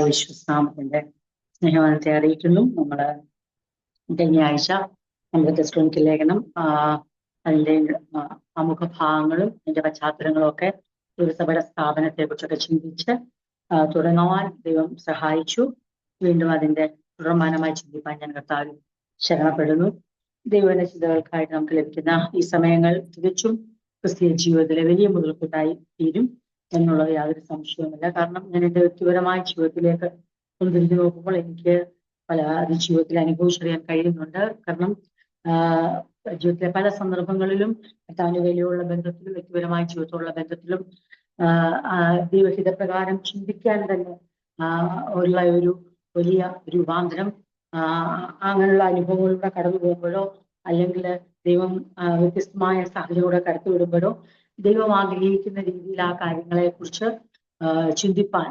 യേശുനാമത്തിന്റെ സ്നേഹവനത്തെ അറിയിക്കുന്നു. നമ്മള് കഴിഞ്ഞ ആഴ്ച നമ്മുടെ തെസ്സലോനിക്ക ലേഖനം അതിന്റെ ആമുഖ ഭാഗങ്ങളും അതിന്റെ പശ്ചാത്തലങ്ങളും ഒക്കെ ദൈവസഭയുടെ സ്ഥാപനത്തെ കുറിച്ചൊക്കെ ചിന്തിച്ച് തുടങ്ങുവാൻ ദൈവം സഹായിച്ചു. വീണ്ടും അതിന്റെ തുടർമാനമായി ചിന്തിപ്പാൻ ഞാൻ കർത്താവിൽ ശരണപ്പെടുന്നു. ദൈവത്തിന്റെ ചിന്തകൾക്കായിട്ട് നമുക്ക് ലഭിക്കുന്ന ഈ സമയങ്ങൾ തികച്ചും ക്രിസ്തീയ ജീവിതത്തിലെ വലിയ മുതൽക്കൂട്ടായി തീരും എന്നുള്ളത് യാതൊരു സംശയവുമില്ല. കാരണം ഞാൻ എൻ്റെ വ്യക്തിപരമായ ജീവിതത്തിലേക്ക് ഒന്ന് തിരിഞ്ഞു നോക്കുമ്പോൾ എനിക്ക് പല ജീവിതത്തിൽ അനുഭവിച്ചറിയാൻ കഴിയുന്നുണ്ട്. കാരണം ജീവിതത്തിലെ പല സന്ദർഭങ്ങളിലും കർത്താവിന്റെ വിലയുള്ള ബന്ധത്തിലും വ്യക്തിപരമായ ജീവിതത്തിലുള്ള ബന്ധത്തിലും ദൈവഹിത പ്രകാരം ചിന്തിക്കാൻ തന്നെ ഉള്ള ഒരു വലിയ രൂപാന്തരം അങ്ങനെയുള്ള അനുഭവങ്ങളിലൂടെ കടന്നു പോകുമ്പോഴോ അല്ലെങ്കിൽ ദൈവം വ്യത്യസ്തമായ സാഹചര്യങ്ങളൂടെ കടത്തി വിടുമ്പോഴോ ദൈവം ആഗ്രഹിക്കുന്ന രീതിയിൽ ആ കാര്യങ്ങളെ കുറിച്ച് ചിന്തിപ്പാൻ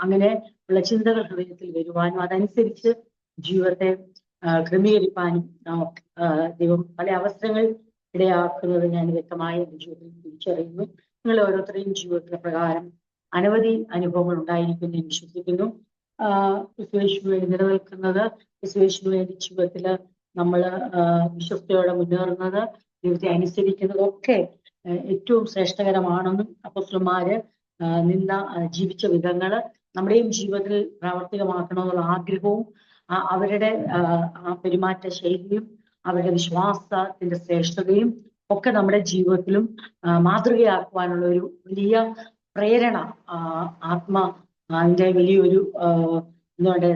അങ്ങനെ ഉള്ള ചിന്തകൾ ഹൃദയത്തിൽ വരുവാനും അതനുസരിച്ച് ജീവിതത്തെ ക്രമീകരിപ്പാനും ദൈവം പല അവസരങ്ങൾ ഇടയാക്കുന്നത് ഞാൻ വ്യക്തമായി എൻ്റെ ജീവിതത്തിൽ തിരിച്ചറിയുന്നു. നിങ്ങൾ ഓരോരുത്തരെയും ജീവിതത്തിലെ പ്രകാരം അനവധി അനുഭവങ്ങൾ ഉണ്ടായിരിക്കുന്നു എന്ന് വിശ്വസിക്കുന്നു. ക്രിസ്തുയേശുവിന് വേണ്ടി നിലനിൽക്കുന്നത്, ക്രിസ്തുയേശുവിന് വേണ്ടി ജീവിതത്തിൽ നമ്മൾ വിശ്വസ്തയോടെ മുന്നേറുന്നത്, ദൈവത്തെ അനുസരിക്കുന്നതൊക്കെ ഏറ്റവും ശ്രേഷ്ഠകരമാണെന്നും അപ്പോസ്തലന്മാര് ജീവിച്ച വിധങ്ങള് നമ്മുടെയും ജീവിതത്തിൽ പ്രാവർത്തികമാക്കണമെന്നുള്ള ആഗ്രഹവും അവരുടെ ആ പെരുമാറ്റ ശൈലിയും അവരുടെ വിശ്വാസത്തിന്റെ ശ്രേഷ്ഠതയും ഒക്കെ നമ്മുടെ ജീവിതത്തിലും മാതൃകയാക്കുവാനുള്ള ഒരു വലിയ പ്രേരണ അതിന്റെ വലിയൊരു എന്തുകൊണ്ട്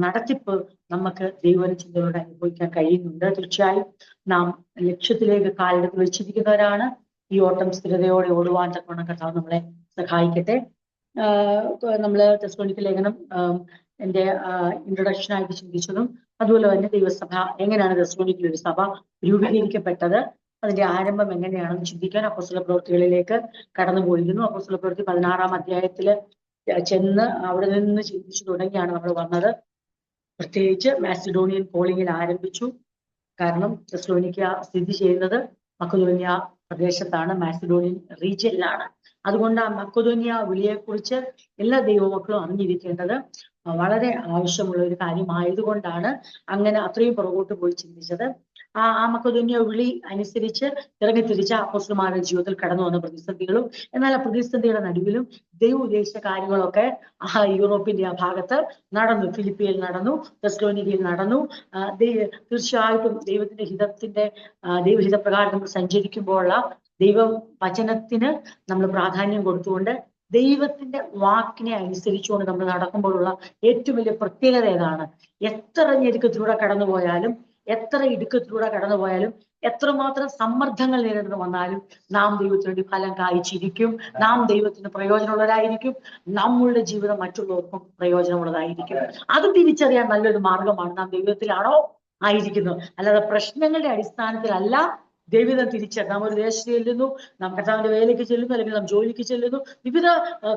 നടത്തിപ്പ് നമുക്ക് ദൈവചിന്തയോടെ അനുഭവിക്കാൻ കഴിയുന്നുണ്ട്. തീർച്ചയായും നാം ലക്ഷ്യത്തിലേക്ക് കാലെടുത്ത് വെച്ചിരിക്കുന്നവരാണ്. ഈ ഓട്ടം സ്ഥിരതയോടെ ഓടുവാൻ തക്കവണ്ണം കർത്താവ് നമ്മളെ സഹായിക്കട്ടെ. നമ്മള് തെസ്സലോനിക്ക ലേഖനം എൻ്റെ ഇൻട്രൊഡക്ഷനായിട്ട് ചിന്തിച്ചതും അതുപോലെ തന്നെ ദൈവസഭ എങ്ങനെയാണ് തെസ്സലോനിക്കയിൽ ഒരു സഭ രൂപീകരിക്കപ്പെട്ടത്, അതിന്റെ ആരംഭം എങ്ങനെയാണെന്ന് ചിന്തിക്കാൻ അപ്പോസ്തല പ്രവൃത്തികളിലേക്ക് കടന്നു പോയിരുന്നു. അപ്പോസ്തല പ്രവൃത്തി 16-ാം അധ്യായത്തില് ചെന്ന് അവിടെ നിന്ന് ചിന്തിച്ചു തുടങ്ങിയാണ് നമ്മൾ വന്നത്. പ്രത്യേകിച്ച് മാസിഡോണിയൻ കോളിങ്ങിൽ ആരംഭിച്ചു. കാരണം തെസ്സലോനിക്ക സ്ഥിതി ചെയ്യുന്നത് മക്കദോന്യ പ്രദേശത്താണ്, മാസിഡോണിയൻ റീജിയനിലാണ്. അതുകൊണ്ട് ആ മക്കദോന്യ വിളിയെക്കുറിച്ച് എല്ലാ ദൈവമക്കളും അറിഞ്ഞിരിക്കേണ്ടത് വളരെ ആവശ്യമുള്ള ഒരു കാര്യമായതുകൊണ്ടാണ് അങ്ങനെ അത്രയും പുറകോട്ട് പോയി ചിന്തിച്ചത്. ആ മക്കദോന്യ വിളി അനുസരിച്ച് ഇറങ്ങിത്തിരിച്ച അപ്പോസ്തലന്മാരുടെ ജീവിതത്തിൽ കടന്നു വന്ന പ്രതിസന്ധികളും, എന്നാൽ ആ പ്രതിസന്ധിയുടെ നടുവിലും ദൈവ ഉദ്ദേശിച്ച കാര്യങ്ങളൊക്കെ യൂറോപ്പിന്റെ ആ ഭാഗത്ത് നടന്നു. ഫിലിപ്പിയിൽ നടന്നു, തെസ്സലോനിക്കയിൽ നടന്നു. തീർച്ചയായിട്ടും ദൈവഹിതപ്രകാരം നമ്മൾ സഞ്ചരിക്കുമ്പോഴുള്ള ദൈവ വചനത്തിന് നമ്മൾ പ്രാധാന്യം കൊടുത്തുകൊണ്ട് ദൈവത്തിന്റെ വാക്കിനെ അനുസരിച്ചുകൊണ്ട് നമ്മൾ നടക്കുമ്പോഴുള്ള ഏറ്റവും വലിയ പ്രത്യേകത ഏതാണ്? എത്ര ഞെരുക്കത്തിലൂടെ കടന്നുപോയാലും, എത്ര ഇടുക്കത്തിലൂടെ കടന്നുപോയാലും, എത്രമാത്രം സമ്മർദ്ദങ്ങൾ നേരിടുന്നു വന്നാലും നാം ദൈവത്തിന് വേണ്ടി ഫലം കായ്ച്ചിരിക്കും. നാം ദൈവത്തിന് പ്രയോജനമുള്ളവരായിരിക്കും. നമ്മളുടെ ജീവിതം മറ്റുള്ളവർക്കും പ്രയോജനമുള്ളതായിരിക്കും. അത് തിരിച്ചറിയാൻ നല്ലൊരു മാർഗമാണ് നാം ദൈവത്തിലാണോ ആയിരിക്കുന്നത്. അല്ലാതെ പ്രശ്നങ്ങളുടെ അടിസ്ഥാനത്തിലല്ല ദൈവം തിരിച്ചറിയാം. നാം ഒരു ദേശത്ത് ചെല്ലുന്നു, നാം കർത്താവിന്റെ വേലയ്ക്ക് ചെല്ലുന്നു, അല്ലെങ്കിൽ നാം ജോലിക്ക് ചെല്ലുന്നു, വിവിധ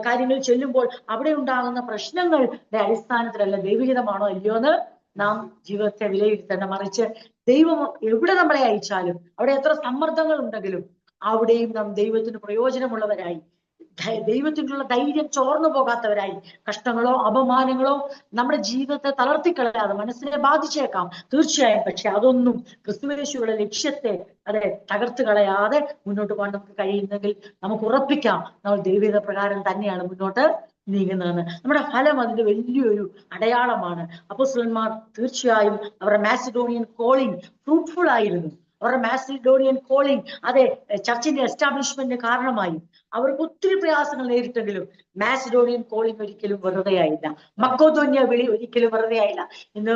കാര്യങ്ങൾ ചെല്ലുമ്പോൾ അവിടെ ഉണ്ടാകുന്ന പ്രശ്നങ്ങളുടെ അടിസ്ഥാനത്തിലല്ല ദൈവഹിതമാണോ അല്ലയോ എന്ന് നാം ജീവിതത്തെ വിലയിരുത്തേണ്ട. മറിച്ച് ദൈവം എവിടെ നമ്മളെ അയച്ചാലും, അവിടെ എത്ര സമ്മർദ്ദങ്ങൾ ഉണ്ടെങ്കിലും അവിടെയും നാം ദൈവത്തിന് പ്രയോജനമുള്ളവരായി, ദൈവത്തിനുള്ള ധൈര്യം ചോർന്നു പോകാത്തവരായി, കഷ്ടങ്ങളോ അപമാനങ്ങളോ നമ്മുടെ ജീവിതത്തെ തളർത്തിക്കളയാതെ മനസ്സിനെ ബാധിച്ചേക്കാം തീർച്ചയായും, പക്ഷെ അതൊന്നും ക്രിസ്തുയേശുവിന്റെ ലക്ഷ്യത്തെ തകർത്ത് കളയാതെ മുന്നോട്ട് പോകാൻ നമുക്ക് കഴിയുന്നെങ്കിൽ നമുക്ക് ഉറപ്പിക്കാം നമ്മൾ ദൈവഹിത പ്രകാരം തന്നെയാണ് മുന്നോട്ട് നീങ്ങുന്നതെന്ന്. നമ്മുടെ ഫലം അതിന്റെ വലിയൊരു അടയാളമാണ്. അപ്പോസ്തലന്മാർ തീർച്ചയായും അവരുടെ മാസിഡോണിയൻ കോളിംഗ് ഫ്രൂട്ട്ഫുൾ ആയിരുന്നു. അവരുടെ മാസിഡോണിയൻ കോളിംഗ് ചർച്ചിന്റെ എസ്റ്റാബ്ലിഷ്മെന്റിന് കാരണമായി. അവർക്ക് ഒത്തിരി പ്രയാസങ്ങൾ നേരിട്ടെങ്കിലും മാസിഡോണിയൻ കോളിംഗ് ഒരിക്കലും വെറുതെ ആയില്ല. മക്കോദോന്യ വിളി ഒരിക്കലും വെറുതെ ആയില്ല. ഇന്ന്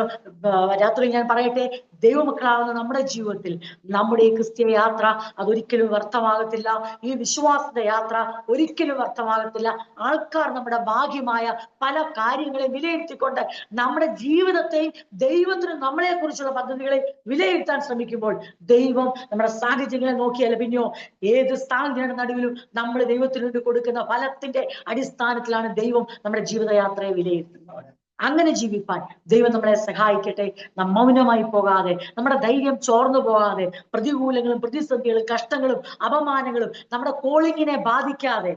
രാത്രി ഞാൻ പറയട്ടെ, ദൈവമക്കളാവുന്ന നമ്മുടെ ജീവിതത്തിൽ നമ്മുടെ ഈ ക്രിസ്തീയ യാത്ര അതൊരിക്കലും വ്യർത്ഥമാകത്തില്ല. ഈ വിശ്വാസത്തെ യാത്ര ഒരിക്കലും വ്യർത്ഥമാകത്തില്ല. ആൾക്കാർ നമ്മുടെ ഭാഗ്യമായ പല കാര്യങ്ങളെ വിലയിരുത്തിക്കൊണ്ട് നമ്മുടെ ജീവിതത്തെയും ദൈവത്തിന് നമ്മളെ കുറിച്ചുള്ള പദ്ധതികളെ വിലയിരുത്താൻ ശ്രമിക്കുമ്പോൾ ദൈവം നമ്മുടെ സാഹചര്യങ്ങളെ നോക്കിയാൽ പിന്നെയോ ഏത് സാഹചര്യങ്ങളുടെ നടുവിലും നമ്മൾ ദൈവത്തിന് വേണ്ടി കൊടുക്കുന്ന ഫലത്തിന്റെ അടിസ്ഥാനത്തിലാണ് ദൈവം നമ്മുടെ ജീവിതയാത്രയെ വിലയിരുത്തുന്നത്. അങ്ങനെ ജീവിപ്പാൻ ദൈവം നമ്മളെ സഹായിക്കട്ടെ. നാം മൗനമായി പോകാതെ, നമ്മുടെ ധൈര്യം ചോർന്നു പോകാതെ, പ്രതികൂലങ്ങളും പ്രതിസന്ധികളും കഷ്ടങ്ങളും അപമാനങ്ങളും നമ്മുടെ കോളിങ്ങിനെ ബാധിക്കാതെ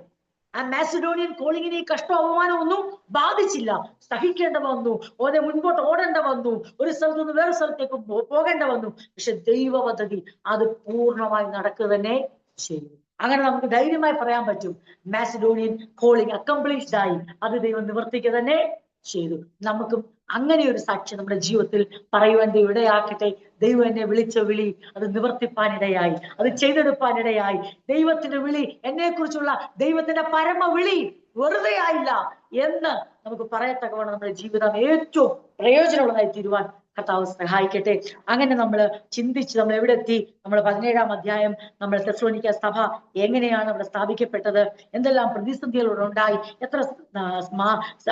ആ മാസിഡോണിയൻ കോളിങ്ങിനെ കഷ്ടം അവമാനം ഒന്നും ബാധിച്ചില്ല. സഹിക്കേണ്ട വന്നു, ഓനെ മുൻപോട്ട് ഓടേണ്ട വന്നു, ഒരു സ്ഥലത്ത് നിന്ന് വേറെ സ്ഥലത്തേക്ക് പോകേണ്ട വന്നു. പക്ഷെ ദൈവ പദ്ധതി അത് പൂർണ്ണമായി നടക്കുക തന്നെ ചെയ്തു. അങ്ങനെ നമുക്ക് ധൈര്യമായി പറയാൻ പറ്റും, മാസിഡോണിയൻ കോളിംഗ് അക്കംപ്ലീഷ്ഡ് ആയി, അത് ദൈവം നിവർത്തിക്കുക തന്നെ ചെയ്തു. നമുക്കും അങ്ങനെ ഒരു സാക്ഷ്യം നമ്മുടെ ജീവിതത്തിൽ പറയുവാൻ ദൈവം ഇടയാക്കട്ടെ. ദൈവം എന്നെ വിളിച്ച വിളി അത് നിവർത്തിപ്പാനിടയായി, അത് ചെയ്തെടുപ്പാനിടയായി. ദൈവത്തിന്റെ വിളി, എന്നെ കുറിച്ചുള്ള ദൈവത്തിന്റെ പരമ വിളി വെറുതെ ആയില്ല എന്ന് നമുക്ക് പറയത്തക്കവണ്ണം നമ്മുടെ ജീവിതം ഏറ്റവും പ്രയോജനമുള്ളതായി തീരുവാൻ കർത്താവ് സഹായിക്കട്ടെ. അങ്ങനെ നമ്മൾ ചിന്തിച്ച് നമ്മൾ എവിടെ എത്തി? നമ്മൾ 17-ാം അധ്യായം, നമ്മൾ തെസ്സലോനിക്ക സഭ എങ്ങനെയാണ് അവിടെ സ്ഥാപിക്കപ്പെട്ടത്, എന്തെല്ലാം പ്രതിസന്ധികളോടെ ഉണ്ടായി, എത്ര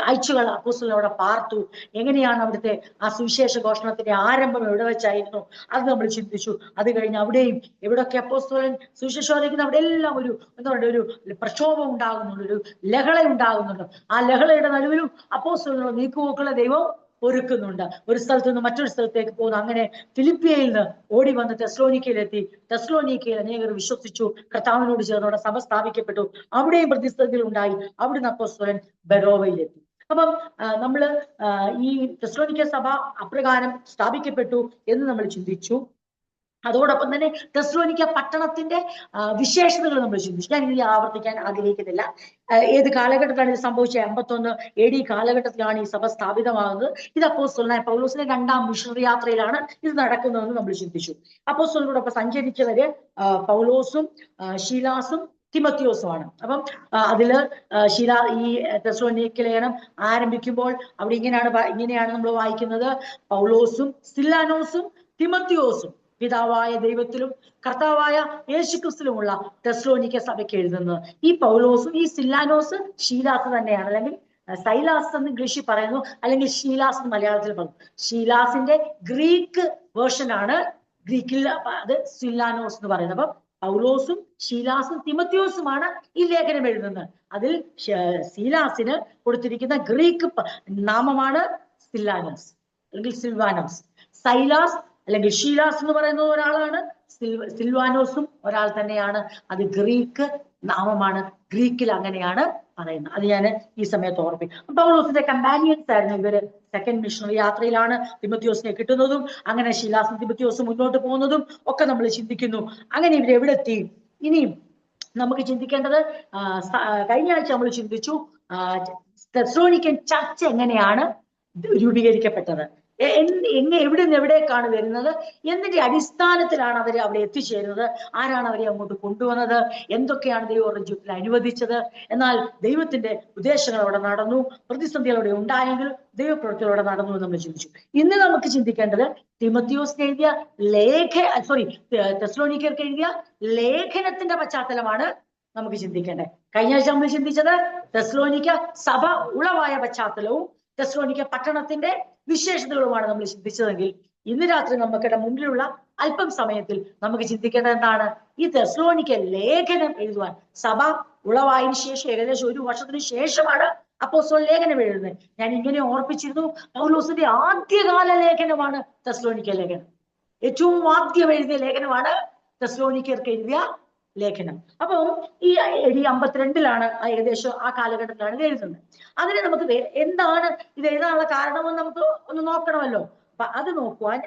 ആഴ്ചകൾ അപ്പോസ്തലൻ അവിടെ പാർത്തു, എങ്ങനെയാണ് അവിടുത്തെ ആ സുവിശേഷ ഘോഷണത്തിന്റെ ആരംഭം എവിടെ വെച്ചായിരുന്നു, അത് നമ്മൾ ചിന്തിച്ചു. അത് കഴിഞ്ഞ് അവിടെയും എവിടെയൊക്കെ അപ്പോസ്തലൻ സുവിശേഷം അറിയിക്കുന്ന അവിടെ എല്ലാം ഒരു എന്താ പറയുക, ഒരു പ്രക്ഷോഭം ഉണ്ടാകുന്നുണ്ട്, ഒരു ലഹള ഉണ്ടാകുന്നുണ്ട്. ആ ലഹളയുടെ നടുവിലും അപ്പോസ്തലനോട് നീക്കുപോക്കുള്ള ദൈവം ഒരുക്കുന്നുണ്ട്. ഒരു സ്ഥലത്ത് നിന്ന് മറ്റൊരു സ്ഥലത്തേക്ക് പോകുന്നു. അങ്ങനെ ഫിലിപ്പിയയിൽ നിന്ന് ഓടി വന്ന് തെസ്സലോനിക്കയിലെത്തി. തെസ്സലോനിക്കയിൽ അനേകർ വിശ്വസിച്ചു, കർത്താവിനോട് ചേർന്നോടെ സഭ സ്ഥാപിക്കപ്പെട്ടു. അവിടെയും പ്രതിസന്ധികൾ ഉണ്ടായി. അവിടുന്ന് അപ്പോസ്തലൻ ബെരോവയിലെത്തി. അപ്പം നമ്മള് ഈ തെസ്സലോനിക്ക സഭ അപ്രകാരം സ്ഥാപിക്കപ്പെട്ടു എന്ന് നമ്മൾ ചിന്തിച്ചു. അതോടൊപ്പം തന്നെ തെസ്സലോനിക്ക പട്ടണത്തിന്റെ വിശേഷതകൾ നമ്മൾ ചിന്തിച്ചു. ഞാൻ ഇനി ആവർത്തിക്കാൻ ആഗ്രഹിക്കുന്നില്ല. ഏത് കാലഘട്ടത്തിലാണ് ഇത് സംഭവിച്ചത്? 51 AD കാലഘട്ടത്തിലാണ് ഈ സഭ സ്ഥാപിതമാകുന്നത്. ഇത് അപ്പോസ്തലനായ പൗലോസിന്റെ 2ാം മിഷണറി യാത്രയിലാണ് ഇത് നടക്കുന്നതെന്ന് നമ്മൾ ചിന്തിച്ചു. അപ്പോസ്തലനോടൊപ്പം സഞ്ചരിച്ചവര് പൗലോസും ശീലാസും തിമത്തിയോസുമാണ്. അപ്പം അതില് ഈ തെസ്സലോനിക്ക ലേഖനം ആരംഭിക്കുമ്പോൾ അവിടെ ഇങ്ങനെയാണ് നമ്മൾ വായിക്കുന്നത്: പൗലോസും സില്ലാനോസും തിമത്തിയോസും പിതാവായ ദൈവത്തിലും കർത്താവായ യേശുക്രിസ്തുവിലുമുള്ള തെസ്സലോനിക്ക സഭയ്ക്ക് എഴുതുന്നത്. ഈ പൗലോസും ഈ സില്ലാനോസ് ശീലാസ് തന്നെയാണ്, അല്ലെങ്കിൽ സൈലാസ് എന്ന് ഇംഗ്ലീഷിൽ പറയുന്നു, അല്ലെങ്കിൽ ഷീലാസ് എന്ന് മലയാളത്തിൽ പറയുന്നു. ഷീലാസിന്റെ ഗ്രീക്ക് വേർഷനാണ്, ഗ്രീക്കിൽ അത് സില്ലാനോസ് എന്ന് പറയുന്നത്. അപ്പം പൗലോസും ഷീലാസും തിമത്തിയോസുമാണ് ഈ ലേഖനം എഴുതുന്നത്. അതിൽ സീലാസിന് കൊടുത്തിരിക്കുന്ന ഗ്രീക്ക് നാമമാണ് സില്ലാനോസ് അല്ലെങ്കിൽ സിൽവാനോസ്. സൈലാസ് അല്ലെങ്കിൽ ഷീലാസ് എന്ന് പറയുന്നത് ഒരാളാണ്, സിൽവാനോസും ഒരാൾ തന്നെയാണ്. അത് ഗ്രീക്ക് നാമമാണ്, ഗ്രീക്കിൽ അങ്ങനെയാണ് പറയുന്നത്. അത് ഞാൻ ഈ സമയത്ത് ഓർപ്പിക്കും. പൗലോസിന്റെ കമ്പാനിയൻസ് ആയിരുന്നു ഇവര്. 2nd മിഷണറി യാത്രയിലാണ് തിമത്തിയോസിനെ കിട്ടുന്നതും അങ്ങനെ ഷീലാസും തിമത്തിയോസും മുന്നോട്ട് പോകുന്നതും ഒക്കെ നമ്മൾ ചിന്തിക്കുന്നു. അങ്ങനെ ഇവരെവിടെ എത്തി? ഇനിയും നമുക്ക് ചിന്തിക്കേണ്ടത്, കഴിഞ്ഞ ആഴ്ച നമ്മൾ ചിന്തിച്ചു തെസ്സലോനിക്കൻ ചർച്ച് എങ്ങനെയാണ് രൂപീകരിക്കപ്പെട്ടത്, എവിടെ നിന്ന് എവിടേക്കാണ് വരുന്നത്, എന്തിന്റെ അടിസ്ഥാനത്തിലാണ് അവർ അവിടെ എത്തിച്ചേരുന്നത്, ആരാണ് അവരെ അങ്ങോട്ട് കൊണ്ടുവന്നത്, എന്തൊക്കെയാണ് ദൈവം അവരുടെ ജീവിതത്തിൽ അനുവദിച്ചത്. എന്നാൽ ദൈവത്തിന്റെ ഉദ്ദേശങ്ങൾ അവിടെ നടന്നു, പ്രതിസന്ധികൾ അവിടെ ഉണ്ടായെങ്കിൽ ദൈവപ്രവൃത്തികൾ അവിടെ നടന്നു എന്ന് നമ്മൾ ചിന്തിച്ചു. ഇന്ന് നമുക്ക് ചിന്തിക്കേണ്ടത് തിമത്തിയോസിന് എഴുതിയ തെസ്സലോനിക്കർക്ക് എഴുതിയ ലേഖനത്തിന്റെ പശ്ചാത്തലമാണ് നമുക്ക് ചിന്തിക്കേണ്ടത്. കഴിഞ്ഞ ആഴ്ച നമ്മൾ ചിന്തിച്ചത് തെസ്സലോനിക്ക സഭ ഉളവായ പശ്ചാത്തലവും തെസ്സലോനിക്ക പട്ടണത്തിന്റെ വിശേഷതകളുമാണ് നമ്മൾ ചിന്തിച്ചതെങ്കിൽ, ഇന്ന് രാത്രി നമുക്കിടെ മുമ്പിലുള്ള അല്പം സമയത്തിൽ നമുക്ക് ചിന്തിക്കേണ്ടത് എന്താണ്? ഈ തെസ്സലോനിക്ക ലേഖനം എഴുതുവാൻ സഭ ഉളവായതിനു ശേഷം ഏകദേശം 1 വർഷത്തിന് ശേഷമാണ് അപ്പോസ്തലൻ ലേഖനം എഴുതുന്നത്. ഞാൻ ഇങ്ങനെ ഓർപ്പിച്ചിരുന്നു, പൗലോസിന്റെ ആദ്യകാല ലേഖനമാണ് തെസ്സലോനിക്ക ലേഖനം. ഏറ്റവും ആദ്യം എഴുതിയ ലേഖനമാണ് തെസ്സലോനിക്കർക്ക് എഴുതിയ ലേഖനം. അപ്പം ഈ AD 52-ലാണ് ഏകദേശം ആ കാലഘട്ടത്തിലാണ് ഇത് എഴുതുന്നത്. അതിന് നമുക്ക് എന്താണ് ഇത് എഴുതാനുള്ള കാരണമെന്ന് നമുക്ക് ഒന്ന് നോക്കണമല്ലോ. അപ്പൊ അത് നോക്കുവാൻ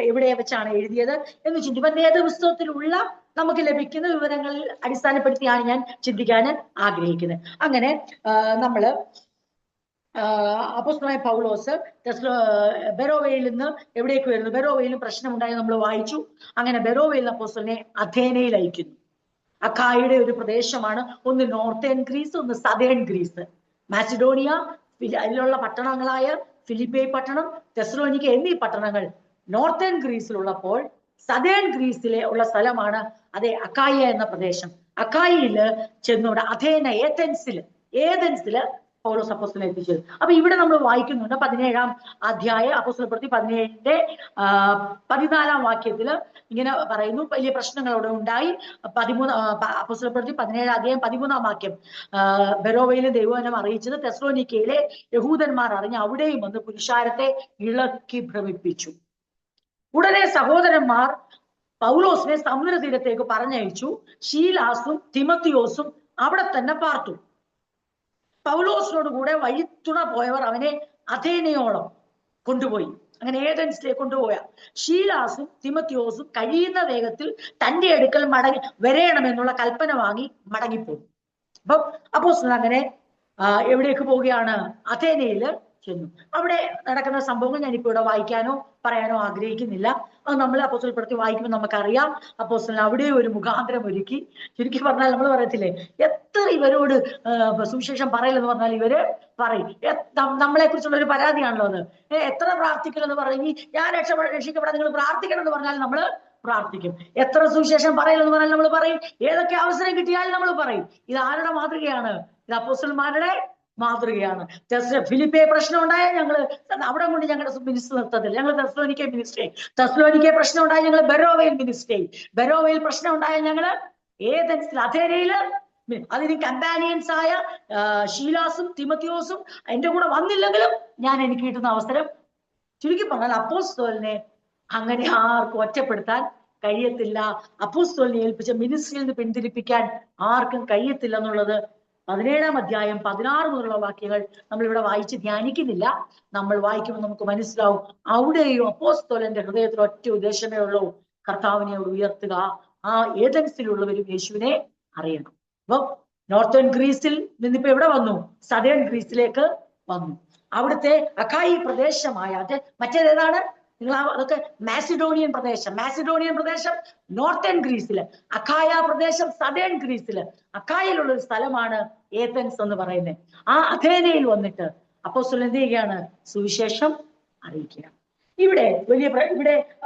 എവിടെ വെച്ചാണ് എഴുതിയത് എന്ന് ചിന്തിക്കുവാൻ വേദപുസ്തകത്തിലുള്ള നമുക്ക് ലഭിക്കുന്ന വിവരങ്ങളിൽ അടിസ്ഥാനപ്പെടുത്തിയാണ് ഞാൻ ചിന്തിക്കാൻ ആഗ്രഹിക്കുന്നത്. അങ്ങനെ നമ്മള് അപ്പോസ്തലനായ പൗലോസ് ബെരോവയിൽ നിന്ന് എവിടേക്ക് വരുന്നു? ബെരോവയിലും പ്രശ്നമുണ്ടായി നമ്മൾ വായിച്ചു. അങ്ങനെ ബെരോവയിൽ അപ്പോസ്തലനെ അഥേനയിൽ അയക്കുന്നു. അഖായയുടെ ഒരു പ്രദേശമാണ്, ഒന്ന് നോർത്തേൺ ഗ്രീസ്, ഒന്ന് സദേൺ ഗ്രീസ്. മാസിഡോണിയ, അതിലുള്ള പട്ടണങ്ങളായ ഫിലിപ്പി പട്ടണം, തെസ്സലോനിക്ക എന്നീ പട്ടണങ്ങൾ നോർത്തേൺ ഗ്രീസിലുള്ളപ്പോൾ സദേൺ ഗ്രീസിലെ ഉള്ള സ്ഥലമാണ് അതെ അഖായ എന്ന പ്രദേശം. അഖായയില് ചെന്നവിടെ ഏതൻസില് പൗലോസ് അപ്പോസ്തലനെ എത്തിച്ചത്. അപ്പൊ ഇവിടെ നമ്മൾ വായിക്കുന്നുണ്ട് 17-ാം അധ്യായം അപ്പോസ്തലപ്രവൃത്തി 17-ന്റെ 14-ാം വാക്യത്തില് ഇങ്ങനെ പറയുന്നു, വലിയ പ്രശ്നങ്ങൾ അവിടെ ഉണ്ടായി. അപ്പോസ്തലപ്രവൃത്തി 17-ാം അധ്യായം 13-ാം വാക്യം, ബെരോവയിലെ ദൈവവചനം അറിയിച്ചത് തെസ്സലോനിക്കയിലെ യഹൂദന്മാർ അറിഞ്ഞ് അവിടെയും വന്ന് പുരുഷാരത്തെ ഇളക്കി ഭ്രമിപ്പിച്ചു. ഉടനെ സഹോദരന്മാർ പൗലോസിനെ സമുദ്രതീരത്തേക്ക് പറഞ്ഞയച്ചു. ശീലാസും തിമത്തിയോസും അവിടെ തന്നെ പാർത്തു. പൗലോസിനോട് കൂടെ വഴിത്തുണ പോയവർ അവനെ അഥേനയോളം കൊണ്ടുപോയി. അങ്ങനെ ഏതൻസിലേക്ക് കൊണ്ടുപോയ ശീലാസും തിമത്തിയോസും കഴിയുന്ന വേഗത്തിൽ തന്റെ അടുക്കൽ വരണമെന്നുള്ള കൽപ്പന വാങ്ങി മടങ്ങിപ്പോയി. അപ്പം അപ്പോസ്തലൻ അങ്ങനെ എവിടേക്ക് പോവുകയാണ്? അഥേനയില് ചെന്നു. അവിടെ നടക്കുന്ന സംഭവങ്ങൾ ഞാനിപ്പോ ഇവിടെ വായിക്കാനോ പറയാനോ ആഗ്രഹിക്കുന്നില്ല. അത് നമ്മൾ അപ്പോസ്തലപ്പെടുത്തി വായിക്കുമ്പോൾ നമുക്കറിയാം. അപ്പോസ്തലൻ അവിടെ ഒരു മുഖാന്തരം ഒരുക്കി. ചുരുക്കി പറഞ്ഞാൽ നമ്മൾ പറയത്തില്ലേ, എത്ര ഇവരോട് സുവിശേഷം പറയില്ലെന്ന് പറഞ്ഞാൽ ഇവര് പറയും. നമ്മളെ കുറിച്ചുള്ള ഒരു പരാതിയാണല്ലോ അത്. എത്ര പ്രാർത്ഥിക്കലെന്ന് പറഞ്ഞെങ്കിൽ ഞാൻ രക്ഷിക്കപ്പെടാൻ നിങ്ങൾ പ്രാർത്ഥിക്കണം എന്ന് പറഞ്ഞാൽ നമ്മള് പ്രാർത്ഥിക്കും. എത്ര സുവിശേഷം പറയില്ലെന്ന് പറഞ്ഞാൽ നമ്മൾ പറയും. ഏതൊക്കെ അവസരം കിട്ടിയാലും നമ്മൾ പറയും. ഇത് ആരുടെ മാതൃകയാണ്? ഇത് അപ്പോസ്തലന്മാരുടെ മാതൃകയാണ്. ഫിലിപ്പേ പ്രശ്നം ഉണ്ടായാൽ ഞങ്ങള് അവിടെ കൊണ്ട് ഞങ്ങളുടെ മിനിസ്റ്റർ നിർത്തത്തില്ല. ഞങ്ങൾ തെസ്സലോനിക്കെ മിനിസ്റ്റർ. തെസ്സലോനിക്കെ പ്രശ്നം ഉണ്ടായാൽ ഞങ്ങൾ ബെരോവയിൽ മിനിസ്റ്റർ. ബെരോവയിൽ പ്രശ്നം ഉണ്ടായാൽ ഞങ്ങള് ഏതൻസിൽ അഥേനയില് അതിന് കമ്പാനിയൻസ് ആയ ശീലാസും തിമത്തിയോസും എന്റെ കൂടെ വന്നില്ലെങ്കിലും ഞാൻ എനിക്ക് കിട്ടുന്ന അവസരം. ചുരുക്കി പറഞ്ഞാൽ അപ്പോസ്തലനെ അങ്ങനെ ആർക്കും ഒറ്റപ്പെടുത്താൻ കഴിയത്തില്ല. അപ്പോസ്തലനെ ഏൽപ്പിച്ച മിനിസ്ട്രിയിൽ നിന്ന് പിന്തിരിപ്പിക്കാൻ ആർക്കും കഴിയത്തില്ല എന്നുള്ളത് 17-ാം അധ്യായം 16 മുതലുള്ള വാക്യങ്ങൾ നമ്മളിവിടെ വായിച്ച് ധ്യാനിക്കുന്നില്ല. നമ്മൾ വായിക്കുമ്പോൾ നമുക്ക് മനസ്സിലാവും. അവിടെയും അപ്പോസ്തലന്റെ ഹൃദയത്തിൽ ഒറ്റ ഉദ്ദേശമേ ഉള്ളൂ, കർത്താവിനെ ഉയർത്തുക. ആ ഏതൻസിലുള്ളവരും യേശുവിനെ അറിയണം. അപ്പൊ നോർത്തേൺ ഗ്രീസിൽ നിന്നിപ്പോ എവിടെ വന്നു? സദേൺ ഗ്രീസിലേക്ക് വന്നു. അവിടുത്തെ അഖായി പ്രദേശമായ അത് മറ്റേതേതാണ്? നിങ്ങൾ അതൊക്കെ മാസിഡോണിയൻ പ്രദേശം നോർത്തേൺ ഗ്രീസില്, അഖായ പ്രദേശം സദേൺ ഗ്രീസില്, അഖായയിലുള്ള ഒരു സ്ഥലമാണ് ഏതൻസ് എന്ന് പറയുന്നത്. ആ അഥേനയിൽ വന്നിട്ട് അപ്പോസ്തലൻ എന്ത് ചെയ്യുകയാണ്? സുവിശേഷം അറിയിക്കുക. ഇവിടെ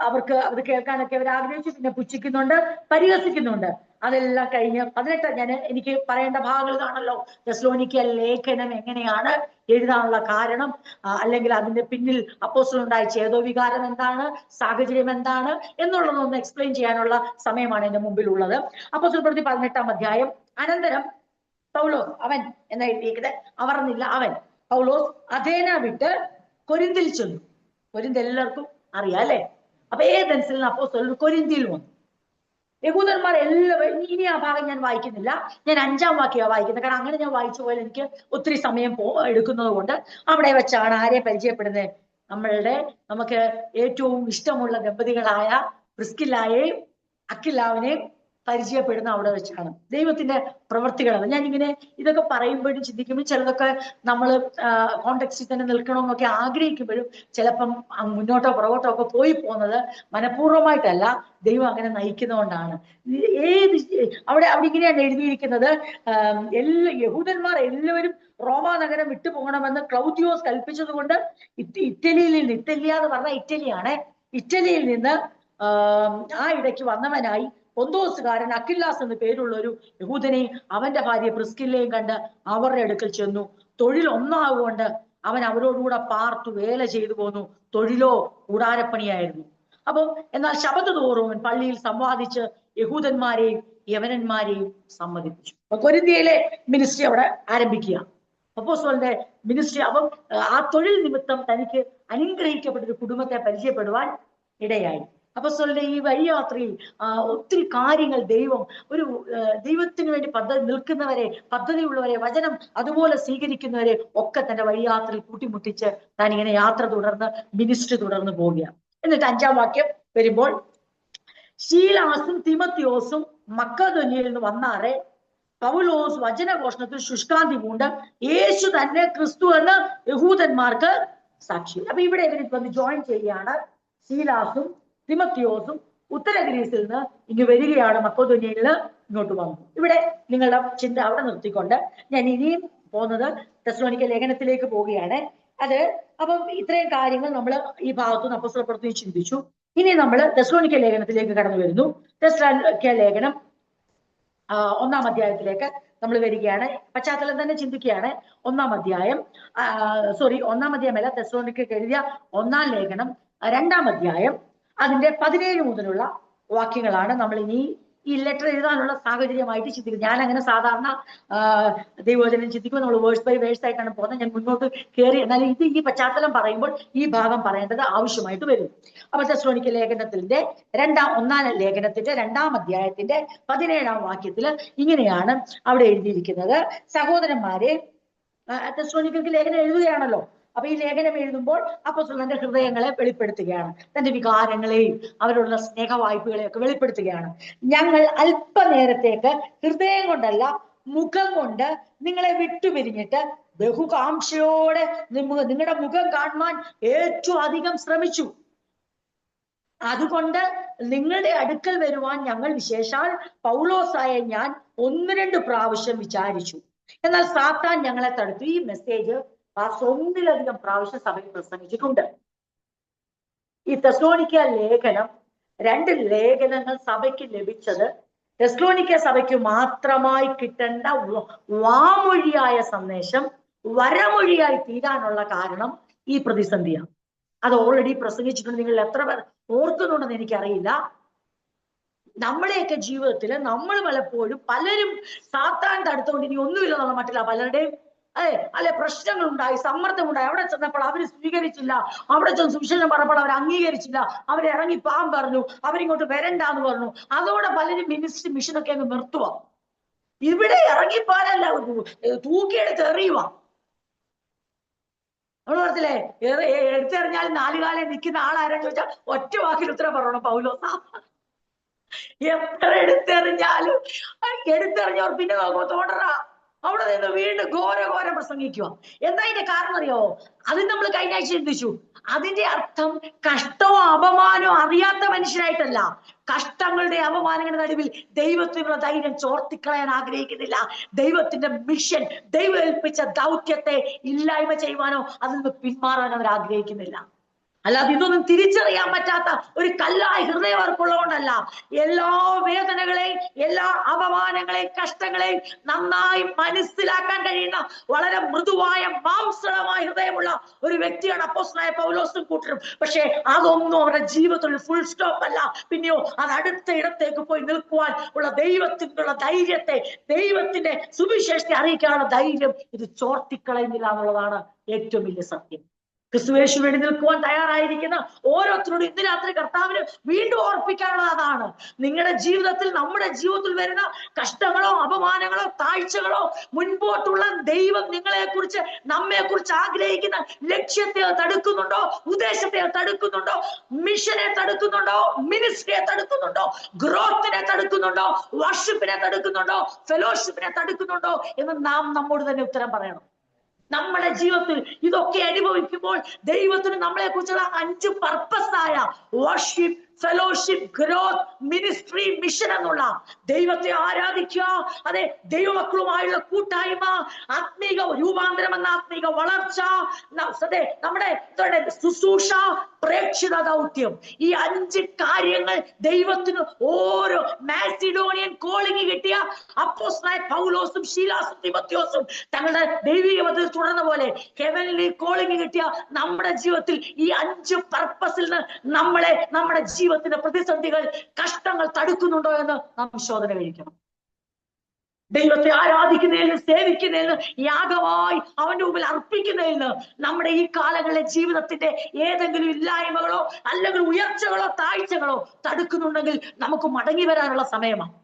അവർക്ക് അത് കേൾക്കാനൊക്കെ അവർ ആഗ്രഹിച്ചു. പിന്നെ പുച്ഛിക്കുന്നുണ്ട്, പരിഹസിക്കുന്നുണ്ട്. അതെല്ലാം കഴിഞ്ഞ് 18 എനിക്ക് പറയേണ്ട ഭാഗങ്ങൾ ഇതാണല്ലോ. തെസ്സലോനിക്ക ലേഖനം എങ്ങനെയാണ് എഴുതാനുള്ള കാരണം, അല്ലെങ്കിൽ അതിന്റെ പിന്നിൽ അപ്പോസ്തലനുണ്ടായ ചേതോവികാരം എന്താണ്, സാഹചര്യം എന്താണ് എന്നുള്ളതൊന്ന് എക്സ്പ്ലെയിൻ ചെയ്യാനുള്ള സമയമാണ് എന്റെ മുമ്പിലുള്ളത്. അപ്പോസ്തലപ്രവൃത്തി 18-ാം അധ്യായം. അനന്തരം പൗലോസ്, അവൻ എന്ന് എഴുതിയിരിക്കുന്നത് അവർന്നില്ല, അവൻ പൗലോസ് അഥേന വിട്ട് കൊരിന്തിൽ ചെന്നു. കൊരിന്ത് എല്ലാവർക്കും അറിയാം അല്ലെ? അപ്പൊ ഏതൻസിൽ നിന്ന് അപ്പോസ്തലൻ കൊരിന്തിയിൽ വന്നു. യഹൂദന്മാർ എല്ലാവരും, ഇനി ആ ഭാഗം ഞാൻ വായിക്കുന്നില്ല, ഞാൻ 5-ാം വാക്യമാണ് വായിക്കുന്നത്. കാരണം അങ്ങനെ ഞാൻ വായിച്ചു പോയാൽ എനിക്ക് ഒത്തിരി സമയം എടുക്കുന്നത് കൊണ്ട് അവിടെ വെച്ചാണ് ആരെ പരിചയപ്പെടുന്നത്? നമുക്ക് ഏറ്റവും ഇഷ്ടമുള്ള ദമ്പതികളായ പ്രിസ്കില്ലായെയും അക്വിലാവിനെയും പരിചയപ്പെടുന്ന അവിടെ വെച്ചാണ്. ദൈവത്തിന്റെ പ്രവൃത്തികളാണ്. ഞാനിങ്ങനെ ഇതൊക്കെ പറയുമ്പോഴും ചിന്തിക്കുമ്പോൾ ചിലതൊക്കെ നമ്മൾ കോണ്ടെക്സ്റ്റിൽ തന്നെ നിൽക്കണമെന്നൊക്കെ ആഗ്രഹിക്കുമ്പോഴും ചിലപ്പം മുന്നോട്ടോ പുറകോട്ടോ ഒക്കെ പോയി പോകുന്നത് മനഃപൂർവ്വമായിട്ടല്ല, ദൈവം അങ്ങനെ നയിക്കുന്നതുകൊണ്ടാണ്. അവിടെ ഇങ്ങനെയാണ് എഴുതിയിരിക്കുന്നത്. യഹൂദന്മാർ എല്ലാവരും റോമാ നഗരം വിട്ടുപോകണമെന്ന് ക്ലൗദിയോസ് കൽപ്പിച്ചത് കൊണ്ട് ഇറ്റലിയിൽ നിന്ന്, ഇറ്റലിയ എന്ന് പറഞ്ഞാൽ ഇറ്റലിയാണ്, ഇറ്റലിയിൽ നിന്ന് ആ ഇടയ്ക്ക് വന്നവനായി പൊന്തോസുകാരൻ അക്വിലാസ് എന്ന് പേരുള്ള ഒരു യഹൂദനെയും അവന്റെ ഭാര്യ പ്രിസ്കില്ലയും കണ്ട് അവരുടെ അടുക്കൽ ചെന്നു. തൊഴിൽ ഒന്നാകൊണ്ട് അവൻ അവരോടുകൂടെ പാർത്തു വേല ചെയ്തു പോന്നു. തൊഴിലോ കൂടാരപ്പണിയായിരുന്നു. അപ്പം എന്നാൽ ശബത്ത് തോറും അവൻ പള്ളിയിൽ സംവാദിച്ച് യഹൂദന്മാരെയും യവനന്മാരെയും സമ്മതിപ്പിച്ചു. അപ്പൊ കൊരിന്ത്യയിലെ മിനിസ്ട്രി അവിടെ ആരംഭിക്കുക. അപ്പോസ്തലന്റെ മിനിസ്ട്രി. അപ്പം ആ തൊഴിൽ നിമിത്തം തനിക്ക് അനുഗ്രഹിക്കപ്പെട്ടൊരു കുടുംബത്തെ പരിചയപ്പെടുവാൻ ഇടയായി. അപ്പോസ്തലന്റെ ഈ വഴിയാത്രയിൽ ഒത്തിരി കാര്യങ്ങൾ ദൈവത്തിന് വേണ്ടി നിൽക്കുന്നവരെ, പദ്ധതിയുള്ളവരെ, വചനം അതുപോലെ സ്വീകരിക്കുന്നവരെ ഒക്കെ തന്റെ വഴിയാത്രയിൽ കൂട്ടിമുട്ടിച്ച് താൻ ഇങ്ങനെ യാത്ര തുടർന്ന് മിനിസ്ട്രി തുടർന്ന് പോവുകയാണ്. എന്നിട്ട് 5-ാം വാക്യം വരുമ്പോൾ, ശീലാസും തിമത്തിയോസും മക്കദോന്യയിൽ നിന്ന് വന്നാറെ പൗലോസ് വചനഘോഷണത്തിൽ ശുഷ്കാന്തി പൂണ്ട് യേശു തന്നെ ക്രിസ്തു എന്ന് യഹൂദന്മാർക്ക് സാക്ഷി. അപ്പൊ ഇവിടെ ഇവർക്ക് വന്ന് ജോയിൻ ചെയ്യുകയാണ്. ശീലാസും തിമത്തിയോസും ഉത്തര ഗ്രീസിൽ നിന്ന് ഇങ്ങ് വരികയാണ്. മക്കദോന്യയിൽ നിന്ന് ഇങ്ങോട്ട് വന്നു. ഇവിടെ നിങ്ങളുടെ ചിന്ത അവിടെ നിർത്തിക്കൊണ്ട് ഞാൻ ഇനിയും പോകുന്നത് തെസ്സലോനിക്ക ലേഖനത്തിലേക്ക് പോവുകയാണ്. അപ്പം ഇത്രയും കാര്യങ്ങൾ നമ്മൾ ഈ ഭാഗത്തുനിന്ന് അപ്പോസ്തലപ്രവൃത്തിയിൽ ചിന്തിച്ചു. ഇനി നമ്മൾ തെസ്സലോനിക്ക ലേഖനത്തിലേക്ക് കടന്നു വരുന്നു. തെസ്സലോനിക്ക ലേഖനം 1-ാം അധ്യായത്തിലേക്ക് നമ്മൾ വരികയാണ്. പശ്ചാത്തലം തന്നെ ചിന്തിക്കുകയാണ്. 1-ാം അധ്യായം, 1-ാം അധ്യായമല്ല, തെസ്സലോനിക്കയ്ക്ക് എഴുതിയ 1-ാം ലേഖനം 2-ാം അധ്യായം അതിന്റെ 17 മുതലുള്ള വാക്യങ്ങളാണ് നമ്മൾ ഇനി ഈ ലെറ്റർ എഴുതാനുള്ള സാഹചര്യമായിട്ട് ചിന്തിക്കുന്നത്. ഞാൻ അങ്ങനെ സാധാരണ ദൈവവചനം ചിന്തിക്കുമ്പോൾ നമ്മൾ വേഴ്സ് ബൈ വേഴ്സ് ആയിട്ടാണ് പോകുന്നത്. ഞാൻ മുന്നോട്ട് കയറി, എന്നാലും ഈ പശ്ചാത്തലം പറയുമ്പോൾ ഈ ഭാഗം പറയേണ്ടത് ആവശ്യമായിട്ട് വരും. അപ്പോൾ തെസ്സലോനിക്ക ലേഖനത്തിന്റെ 1-ാം ലേഖനത്തിന്റെ 2-ാം അധ്യായത്തിന്റെ 17-ാം വാക്യത്തിൽ ഇങ്ങനെയാണ് അവിടെ എഴുതിയിരിക്കുന്നത്. സഹോദരന്മാരെ, തെസ്സലോനിക്കർക്ക് ലേഖനം എഴുതുകയാണല്ലോ. അപ്പൊ ഈ ലേഖനം എഴുതുമ്പോൾ അപ്പോസ്തലൻ തന്റെ ഹൃദയങ്ങളെ വെളിപ്പെടുത്തുകയാണ്, തന്റെ വികാരങ്ങളെയും അവരോടുള്ള സ്നേഹവായ്പകളെയും ഒക്കെ വെളിപ്പെടുത്തുകയാണ്. ഞങ്ങൾ അല്പനേരത്തേക്ക് ഹൃദയം കൊണ്ടല്ല മുഖം കൊണ്ട് നിങ്ങളെ വിട്ടുപിരിഞ്ഞിട്ട് ബഹുകാംക്ഷയോടെ നിങ്ങളുടെ മുഖം കാണുവാൻ ഏറ്റവും അധികം ശ്രമിച്ചു. അതുകൊണ്ട് നിങ്ങളുടെ അടുക്കൽ വരുവാൻ ഞങ്ങൾ വിശേഷാൽ പൗലോസായ ഞാൻ 1-2 പ്രാവശ്യം വിചാരിച്ചു, എന്നാൽ സാത്താൻ ഞങ്ങളെ തടുത്തു. ഈ മെസ്സേജ് ഒന്നിലധികം പ്രാവശ്യം സഭയിൽ പ്രസംഗിച്ചിട്ടുണ്ട്. ഈ തെസ്സലോനിക്ക ലേഖനം, 2 ലേഖനങ്ങൾ സഭയ്ക്ക് ലഭിച്ചത് തെസ്സലോനിക്ക സഭയ്ക്ക് മാത്രമായി കിട്ടേണ്ട വാമൊഴിയായ സന്ദേശം വരമൊഴിയായി തീരാനുള്ള കാരണം ഈ പ്രതിസന്ധിയാണ്. അത് ഓൾറെഡി പ്രസംഗിച്ചിട്ടുണ്ട്. നിങ്ങൾ എത്ര പേർ ഓർക്കുന്നുണ്ടെന്ന് എനിക്കറിയില്ല. നമ്മുടെയൊക്കെ ജീവിതത്തിൽ നമ്മൾ പലപ്പോഴും പലരും സാത്താൻ തടുത്തുകൊണ്ട് ഇനി ഒന്നുമില്ലെന്നുള്ള മട്ടില്ല പലരുടെയും അല്ലെ പ്രശ്നങ്ങൾ ഉണ്ടായി, സമ്മർദ്ദം ഉണ്ടായി. അവിടെ ചെന്നപ്പോൾ അവര് സ്വീകരിച്ചില്ല, അവിടെ ചെന്ന് സുവിശേഷം പറഞ്ഞപ്പോൾ അവർ അംഗീകരിച്ചില്ല, അവരിറങ്ങി പാൻ പറഞ്ഞു, അവരിങ്ങോട്ട് വരണ്ടാന്ന് പറഞ്ഞു. അതോടെ പലരും മിനിസ്ട്രി മിഷനൊക്കെ അങ്ങ് നിർത്തുക. ഇവിടെ ഇറങ്ങിപ്പാനല്ല, തൂക്കിയെടുത്ത് എറിയുക. നമ്മൾ പറഞ്ഞില്ലേ, എടുത്തെറിഞ്ഞാൽ 4 കാലം നിൽക്കുന്ന ആളാരെന്ന് ചോദിച്ചാൽ ഒറ്റ വാക്കിൽ ഉത്തരം പറയണം, പൗലോസാ. എത്ര എടുത്തെറിഞ്ഞാലും എടുത്തെറിഞ്ഞവർ പിന്നെ നോക്കുമ്പോ തോണ്ടറാ, അവിടെ നിന്ന് വീണ്ടും ഘോരം പ്രസംഗിക്കുക. എന്താ അതിന്റെ കാരണം അറിയോ? അത് നമ്മൾ കഴിഞ്ഞ ആഴ്ച ചിന്തിച്ചു. അതിന്റെ അർത്ഥം കഷ്ടമോ അപമാനമോ അറിയാത്ത മനുഷ്യരായിട്ടല്ല, കഷ്ടങ്ങളുടെ അപമാനങ്ങളുടെ നടുവിൽ ദൈവത്തിനുള്ള ധൈര്യം ചോർത്തിക്കളയാൻ ആഗ്രഹിക്കുന്നില്ല. ദൈവത്തിന്റെ മിഷൻ, ദൈവം ഏൽപ്പിച്ച ദൗത്യത്തെ ഇല്ലായ്മ ചെയ്യുവാനോ അതിൽ നിന്ന് പിന്മാറാൻ അവർ ആഗ്രഹിക്കുന്നില്ല. അല്ലാതെ ഇതൊന്നും തിരിച്ചറിയാൻ പറ്റാത്ത ഒരു കല്ലായ ഹൃദയം അവർക്കുള്ളതുകൊണ്ടല്ല. എല്ലാ വേദനകളെയും എല്ലാ അപമാനങ്ങളെയും കഷ്ടങ്ങളെയും നന്നായി മനസ്സിലാക്കാൻ കഴിയുന്ന വളരെ മൃദുവായ മാംസളമായ ഹൃദയമുള്ള ഒരു വ്യക്തിയാണ് അപ്പോസ്തലനായ പൗലോസും കൂട്ടരും. പക്ഷെ അതൊന്നും അവരുടെ ജീവിതത്തിൽ ഫുൾ സ്റ്റോപ്പ് അല്ല. പിന്നെയോ അത് അടുത്ത ഇടത്തേക്ക് പോയി നിൽക്കുവാൻ ഉള്ള ദൈവത്തിനുള്ള ധൈര്യത്തെ, ദൈവത്തിന്റെ സുവിശേഷത്തെ അറിയിക്കാനുള്ള ധൈര്യം ഇത് ചോർത്തിക്കളയുന്നില്ല എന്നുള്ളതാണ് ഏറ്റവും വലിയ സത്യം. ക്രിസ്തുവേശു വേണ്ടി നിൽക്കുവാൻ തയ്യാറായിരിക്കുന്ന ഓരോരുത്തരോടും ഇന്ന് രാത്രി കർത്താവിന് വീണ്ടും ഓർപ്പിക്കാനുള്ളത് അതാണ്. നിങ്ങളുടെ ജീവിതത്തിൽ, നമ്മുടെ ജീവിതത്തിൽ വരുന്ന കഷ്ടങ്ങളോ അപമാനങ്ങളോ താഴ്ചകളോ മുൻപോട്ടുള്ള ദൈവം നിങ്ങളെക്കുറിച്ച്, നമ്മെക്കുറിച്ച് ആഗ്രഹിക്കുന്ന ലക്ഷ്യത്തെ തടുക്കുന്നുണ്ടോ, ഉദ്ദേശത്തെ തടുക്കുന്നുണ്ടോ, മിഷനെ തടുക്കുന്നുണ്ടോ, മിനിസ്ട്രിയെ തടുക്കുന്നുണ്ടോ, ഗ്രോത്തിനെ തടുക്കുന്നുണ്ടോ, വർഷിപ്പിനെ തടുക്കുന്നുണ്ടോ, ഫെലോഷിപ്പിനെ തടുക്കുന്നുണ്ടോ എന്ന് നാം നമ്മോട് തന്നെ ഉത്തരം പറയണം. നമ്മുടെ ജീവിതത്തിൽ ഇതൊക്കെ അനുഭവിക്കുമ്പോൾ ദൈവത്തിന് നമ്മളെ കുറിച്ചുള്ള 5 പർപ്പസായ worship, fellowship, growth, ministry, mission എന്നുള്ള ദൈവത്തെ ആരാധിക്കുക, അതെ ദൈവമക്കളുമായുള്ള കൂട്ടായ്മ, ആത്മീക രൂപാന്തരം എന്ന ആത്മീക വളർച്ച, നമ്മുടെ ശുശ്രൂഷ, പ്രേക്ഷിത ദൗത്യം. ഈ 5 കാര്യങ്ങൾ ദൈവത്തിന് ഓരോ മാസിഡോണിയൻ കോളിംഗ് കിട്ടിയ അപ്പോസ്തലനായ പൗലോസും ശീലാസും തിമോഥെയോസും തങ്ങളുടെ ദൈവിക പദ്ധതി തുടർന്ന പോലെ ഹെവൻലി കോളിംഗ് കിട്ടിയ നമ്മുടെ ജീവിതത്തിൽ ഈ 5 പർപ്പസിൽ നിന്ന് നമ്മളെ, നമ്മുടെ ജീവിതത്തിന്റെ പ്രതിസന്ധികൾ, കഷ്ടങ്ങൾ തടുക്കുന്നുണ്ടോ എന്ന് നാം ശോധന കഴിക്കണം. ദൈവത്തെ ആരാധിക്കുന്നതിന്, സേവിക്കുന്നതിന്, യാഗമായി അവന്റെ മുമ്പിൽ അർപ്പിക്കുന്നതിന് നമ്മുടെ ഈ കാലങ്ങളിലെ ജീവിതത്തിന്റെ ഏതെങ്കിലും ഇല്ലായ്മകളോ അല്ലെങ്കിൽ ഉയർച്ചകളോ താഴ്ചകളോ തടുക്കുന്നുണ്ടെങ്കിൽ നമുക്ക് മടങ്ങി വരാനുള്ള സമയമാണ്.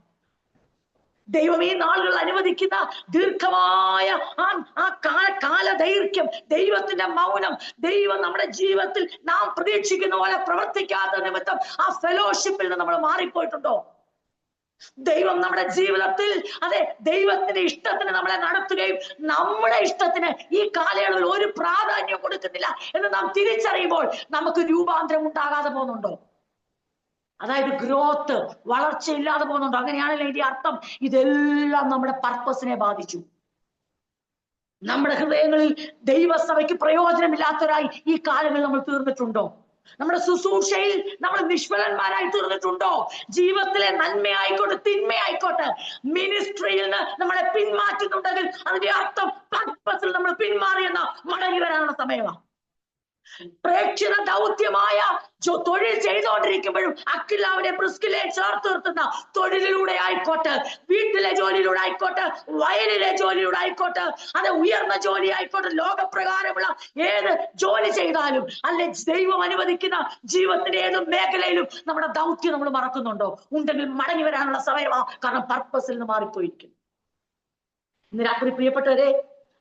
ദൈവം ഈ നാളുകൾ അനുവദിക്കുന്ന ദീർഘമായ ആ കാലദൈർഘ്യം, ദൈവത്തിന്റെ മൗനം, ദൈവം നമ്മുടെ ജീവിതത്തിൽ നാം പ്രതീക്ഷിക്കുന്ന പോലെ പ്രവർത്തിക്കാത്ത നിമിത്തം ആ ഫെലോഷിപ്പിൽ നിന്ന് നമ്മൾ മാറിപ്പോയിട്ടുണ്ടോ? ദൈവം നമ്മുടെ ജീവിതത്തിൽ, അതെ ദൈവത്തിന്റെ ഇഷ്ടത്തിന് നമ്മളെ നടത്തുകയും നമ്മുടെ ഇഷ്ടത്തിന് ഈ കാലയളവിൽ ഒരു പ്രാധാന്യം കൊടുക്കുന്നില്ല എന്ന് നാം തിരിച്ചറിയുമ്പോൾ നമുക്ക് രൂപാന്തരം ഉണ്ടാകാതെ പോകുന്നുണ്ടോ? അതായത് ഗ്രോത്ത്, വളർച്ചയില്ലാതെ പോകുന്നുണ്ടോ? അങ്ങനെയാണല്ലോ ഇതിന്റെ അർത്ഥം. ഇതെല്ലാം നമ്മുടെ പർപ്പസിനെ ബാധിച്ചു. നമ്മുടെ ഹൃദയങ്ങളിൽ ദൈവസഭയ്ക്ക് പ്രയോജനമില്ലാത്തവരായി ഈ കാലങ്ങളിൽ നമ്മൾ തീർന്നിട്ടുണ്ടോ? നമ്മുടെ ശുശ്രൂഷയിൽ നമ്മൾ നിഷ്ഫലന്മാരായി തീർന്നിട്ടുണ്ടോ? ജീവിതത്തിലെ നന്മയായിക്കോട്ടെ തിന്മയായിക്കോട്ടെ മിനിസ്ട്രിയിൽ നിന്ന് നമ്മളെ പിന്മാറ്റുന്നുണ്ടെങ്കിൽ അതിന്റെ അർത്ഥം പർപ്പസിൽ നമ്മൾ പിന്മാറിയെന്ന മടങ്ങി വരാനുള്ള സമയമാണ്. പ്രേക്ഷിത ദൗത്യമായ തൊഴിൽ ചെയ്തുകൊണ്ടിരിക്കുമ്പോഴും അക്കില്ലാവിനെ പ്രിസ്കിലെ ചേർത്ത് നിർത്തുന്ന തൊഴിലിലൂടെ ആയിക്കോട്ടെ, വീട്ടിലെ ജോലിയിലൂടെ ആയിക്കോട്ടെ, വയലിലെ ജോലിയിലൂടെ ആയിക്കോട്ടെ, അത് ഉയർന്ന ജോലി ആയിക്കോട്ടെ, ലോകപ്രകാരമുള്ള ഏത് ജോലി ചെയ്താലും അല്ലെ ദൈവം അനുവദിക്കുന്ന ജീവിതത്തിന്റെ ഏത് മേഖലയിലും നമ്മുടെ ദൗത്യം നമ്മൾ മറക്കുന്നുണ്ടോ? ഉണ്ടെങ്കിൽ മടങ്ങി വരാനുള്ള സമയമാണ്. കാരണം പർപ്പസിൽ നിന്ന് മാറിപ്പോയിരിക്കും. ഇന്ന് രാത്രി പ്രിയപ്പെട്ടവരെ,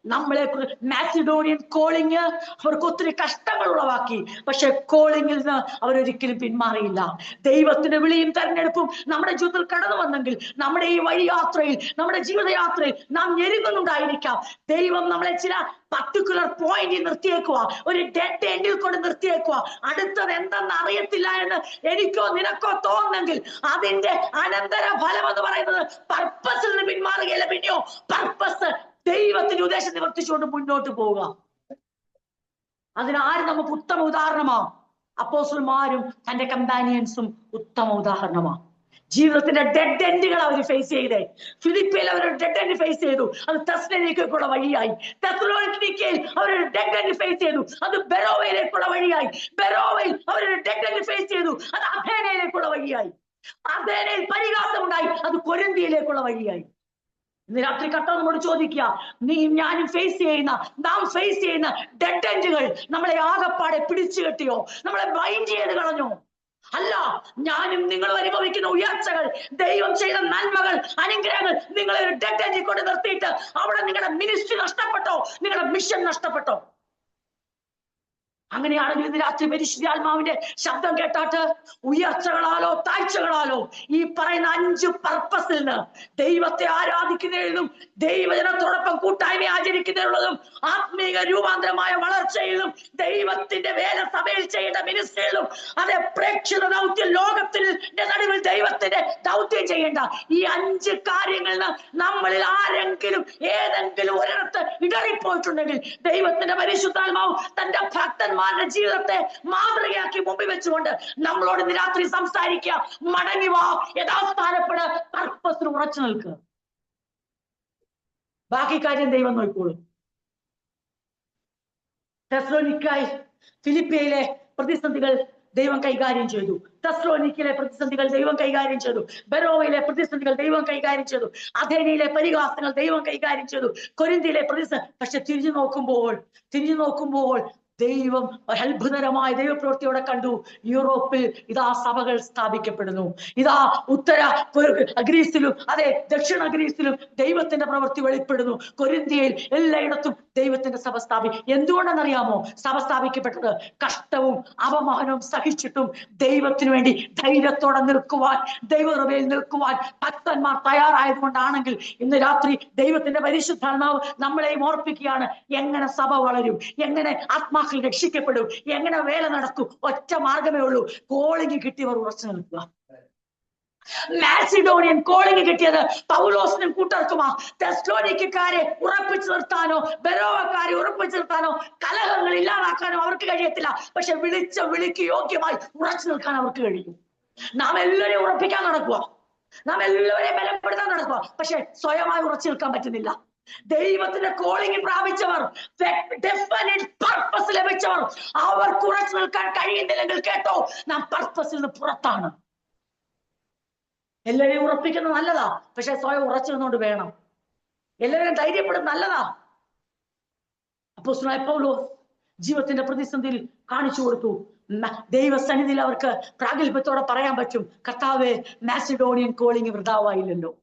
നമ്മളെ മാസിഡോണിയൻ കോളിങ് അവർക്ക് ഒത്തിരി കഷ്ടങ്ങൾ ഉളവാക്കി. പക്ഷെ കോളിങ്ങിൽ നിന്ന് അവരൊരിക്കലും പിന്മാറിയില്ല. ദൈവത്തിന്റെ വിളിയും തെരഞ്ഞെടുപ്പും നമ്മുടെ ജീവിതത്തിൽ കടന്നു വന്നെങ്കിൽ നമ്മുടെ ഈ വഴിയാത്രയിൽ, നമ്മുടെ ജീവിതയാത്രയിൽ നാം ഞെരുങ്ങുന്നുണ്ടായിരിക്കാം. ദൈവം നമ്മളെ ചില പർട്ടിക്കുലർ പോയിന്റിൽ നിർത്തിയേക്കുക, ഒരു ഡെഡ് എൻഡിൽ കൊണ്ട് നിർത്തിയേക്കുക. അടുത്തത് എന്തെന്ന് അറിയത്തില്ല എന്ന് എനിക്കോ നിനക്കോ തോന്നുന്നെങ്കിൽ അതിന്റെ അനന്തര ഫലം എന്ന് പറയുന്നത് പർപ്പസിൽ നിന്ന് പിന്മാറുകയല്ല, പിന്നെയോ പർപ്പസ് ദൈവത്തിന്റെ ഉദ്ദേശം നിവർത്തിച്ചുകൊണ്ട് മുന്നോട്ട് പോവുക. അതിനാരും നമുക്ക് ഉത്തമ ഉദാഹരണമാ. അപ്പോസ്തലന്മാരും തന്റെ കമ്പാനിയൻസും ഉത്തമ ഉദാഹരണമാ. ജീവിതത്തിന്റെ ഡെഡ് എൻഡുകൾ അവർ ഫേസ് ചെയ്തേ. ഫിലിപ്പിയിൽ അവർ ഡെഡ് എൻഡ് ഫേസ് ചെയ്തു, അത് തെസ്സലോനിക്കയ്ക്കുള്ള വഴിയായി. തെസ്സലോനിക്കയിൽ അവരൊരു ഡെഡ് എൻഡ് ഫേസ് ചെയ്തു, അത് ബെരോവയിലേക്കുള്ള വഴിയായി. ബെരോവയിൽ അവരൊരു ഡെഡ് എൻഡ് ഫേസ് ചെയ്തു, അത് അഥേനയിലേക്കുള്ള വഴിയായി. അഥേനയിൽ പരിഹാസമുണ്ടായി, അത് കൊരിന്ത്യയിലേക്കുള്ള വഴിയായി. ഇന്ന് രാത്രി കർത്താവ് നമ്മോട് ചോദിക്കുക, നീയും ഞാനും നാം ഫേസ് ചെയ്യുന്ന ഡെഡ് എൻഡുകൾ നമ്മളെ ആകപ്പാടെ പിടിച്ചു കെട്ടിയോ, നമ്മളെ ബൈൻഡ് ചെയ്ത് കളഞ്ഞോ? അല്ല, ഞാനും നിങ്ങളും അനുഭവിക്കുന്ന ഉയർച്ചകൾ, ദൈവം ചെയ്ത നന്മകൾ, അനുഗ്രഹങ്ങൾ നിങ്ങളെ ഒരു ഡെഡ് എൻഡിൽ കൊണ്ട് നിർത്തിയിട്ട് അവിടെ നിങ്ങളുടെ മിനിസ്ട്രി നഷ്ടപ്പെട്ടോ, നിങ്ങളുടെ മിഷൻ നഷ്ടപ്പെട്ടോ? അങ്ങനെയാണെങ്കിൽ ഇന്ന് രാത്രി പരിശുദ്ധാത്മാവിന്റെ ശബ്ദം കേട്ടാട്ട് ഉയർച്ചകളാലോ താഴ്ചകളാലോ ഈ പറയുന്ന 5 പർപ്പസിൽ നിന്ന് ദൈവത്തെ ആരാധിക്കുന്നതിലും ദൈവജനത്തോടൊപ്പം കൂട്ടായ്മ ആചരിക്കുന്നതിലുള്ളതും ആത്മീക രൂപാന്തരമായ വളർച്ചയിലും ദൈവത്തിന്റെ വേല സഭയിൽ ചെയ്യേണ്ട മിനിസ്ട്രിയിലും അതേ പ്രേക്ഷിത ദൗത്യം ലോകത്തിന്റെ നടുവിൽ ദൈവത്തിന്റെ ദൗത്യം ചെയ്യേണ്ട ഈ 5 കാര്യങ്ങളിൽ നിന്ന് നമ്മളിൽ ആരെങ്കിലും ഏതെങ്കിലും ഒരിടത്ത് ഇടറിപ്പോയിട്ടുണ്ടെങ്കിൽ ദൈവത്തിന്റെ പരിശുദ്ധാത്മാവ് തന്റെ ഭക്തന്മാരുടെ ജീവിതത്തെ മാതൃകയാക്കി മുമ്പിൽ വെച്ചുകൊണ്ട് നമ്മളോട് ഇന്ന് രാത്രി സംസാരിക്കുക. മടങ്ങി വാ, യഥാസ്ഥാനപ്പെട്, പർപ്പസിൽ ഉറച്ചു നിൽക്കുക. ബാക്കി കാര്യം ദൈവം നോക്കിക്കോളും. തെസ്സലോനിക്കായി ഫിലിപ്പിയിലെ പ്രതിസന്ധികൾ ദൈവം കൈകാര്യം ചെയ്തു. തെസ്സലോനിക്കയിലെ പ്രതിസന്ധികൾ ദൈവം കൈകാര്യം ചെയ്തു. ബെരോവയിലെ പ്രതിസന്ധികൾ ദൈവം കൈകാര്യം ചെയ്തു. അഥേനയിലെ പരിഹാസങ്ങൾ ദൈവം കൈകാര്യം ചെയ്തു. കൊരിന്ത്യയിലെ പ്രതിസന്ധി. പക്ഷെ തിരിഞ്ഞു നോക്കുമ്പോൾ ദൈവം അത്ഭുതകരമായ ദൈവപ്രവൃത്തിയോടെ കണ്ടു. യൂറോപ്പിൽ ഇതാ സഭകൾ സ്ഥാപിക്കപ്പെടുന്നു. ഇതാ ഉത്തര ഗ്രീസിലും അതെ ദക്ഷിണ ഗ്രീസിലും ദൈവത്തിന്റെ പ്രവൃത്തി വെളിപ്പെടുന്നു. കൊരിന്ത്യയിൽ എല്ലായിടത്തും ദൈവത്തിന്റെ സഭ എന്തുകൊണ്ടെന്നറിയാമോ സഭ സ്ഥാപിക്കപ്പെട്ടത്? കഷ്ടവും അപമാനവും സഹിച്ചിട്ടും ദൈവത്തിനു വേണ്ടി ധൈര്യത്തോടെ നിൽക്കുവാൻ, ദൈവകൃപയിൽ നിൽക്കുവാൻ ഭക്തന്മാർ തയ്യാറായതുകൊണ്ടാണെങ്കിൽ ഇന്ന് രാത്രി ദൈവത്തിന്റെ പരിശുദ്ധാത്മാവ് നമ്മളെയും ഓർപ്പിക്കുകയാണ്. എങ്ങനെ സഭ വളരും, എങ്ങനെ ആത്മാക്കൾ രക്ഷിക്കപ്പെടും, എങ്ങനെ വേല നടക്കും? ഒറ്റ മാർഗമേ ഉള്ളൂ, കോളിങ് കിട്ടിയവർ ഉറച്ചു നിൽക്കുക. മാസിഡോണിയൻ കോളിങ് കിട്ടിയത് പൗലോസിനും കൂട്ടർക്കുമാ. തെസ്സലോനിക്കക്കാരെ ഉറപ്പിച്ചു നിർത്താനോ ബെരോവക്കാരെ ഉറപ്പിച്ചു നിർത്താനോ കലഹങ്ങൾ ഇല്ലാതാക്കാനോ അവർക്ക് കഴിയത്തില്ല. പക്ഷെ വിളിച്ച വിളിക്ക് യോഗ്യമായി ഉറച്ചു നിൽക്കാൻ അവർക്ക് കഴിയും. നാം എല്ലാവരെയും ഉറപ്പിക്കാൻ നടക്കുക, നാം എല്ലാവരെയും ബലപ്പെടുത്താൻ നടക്കുക. പക്ഷെ സ്വയമായി ഉറച്ചു നിൽക്കാൻ പറ്റുന്നില്ല. ദൈവത്തിന്റെ കോളിംഗ് പ്രാപിച്ചവർ, ഡെഫിനിറ്റ് പർപ്പസ് ലഭിച്ചവർ, അവർക്ക് ഉറച്ചു നിൽക്കാൻ കഴിയുന്നില്ലെങ്കിൽ കേട്ടോ, നാം പർപ്പസിൽ നിന്ന് പുറത്താണ്. എല്ലാവരെയും ഉറപ്പിക്കുന്നത് നല്ലതാ, പക്ഷെ സ്വയം ഉറച്ചു നിന്നുകൊണ്ട് വേണം. എല്ലാവരെയും ധൈര്യപ്പെടുന്നത് നല്ലതാ. അപ്പോസ്തലനായ പൗലോസ് ജീവിതത്തിന്റെ പ്രതിസന്ധിയിൽ കാണിച്ചു കൊടുത്തു. ദൈവസന്നിധിയിൽ അവർക്ക് പ്രാഗൽഭ്യത്തോടെ പറയാൻ പറ്റും, കർത്താവേ, മാസിഡോണിയൻ കോളിംഗ് വൃഥാവായില്ലല്ലോ.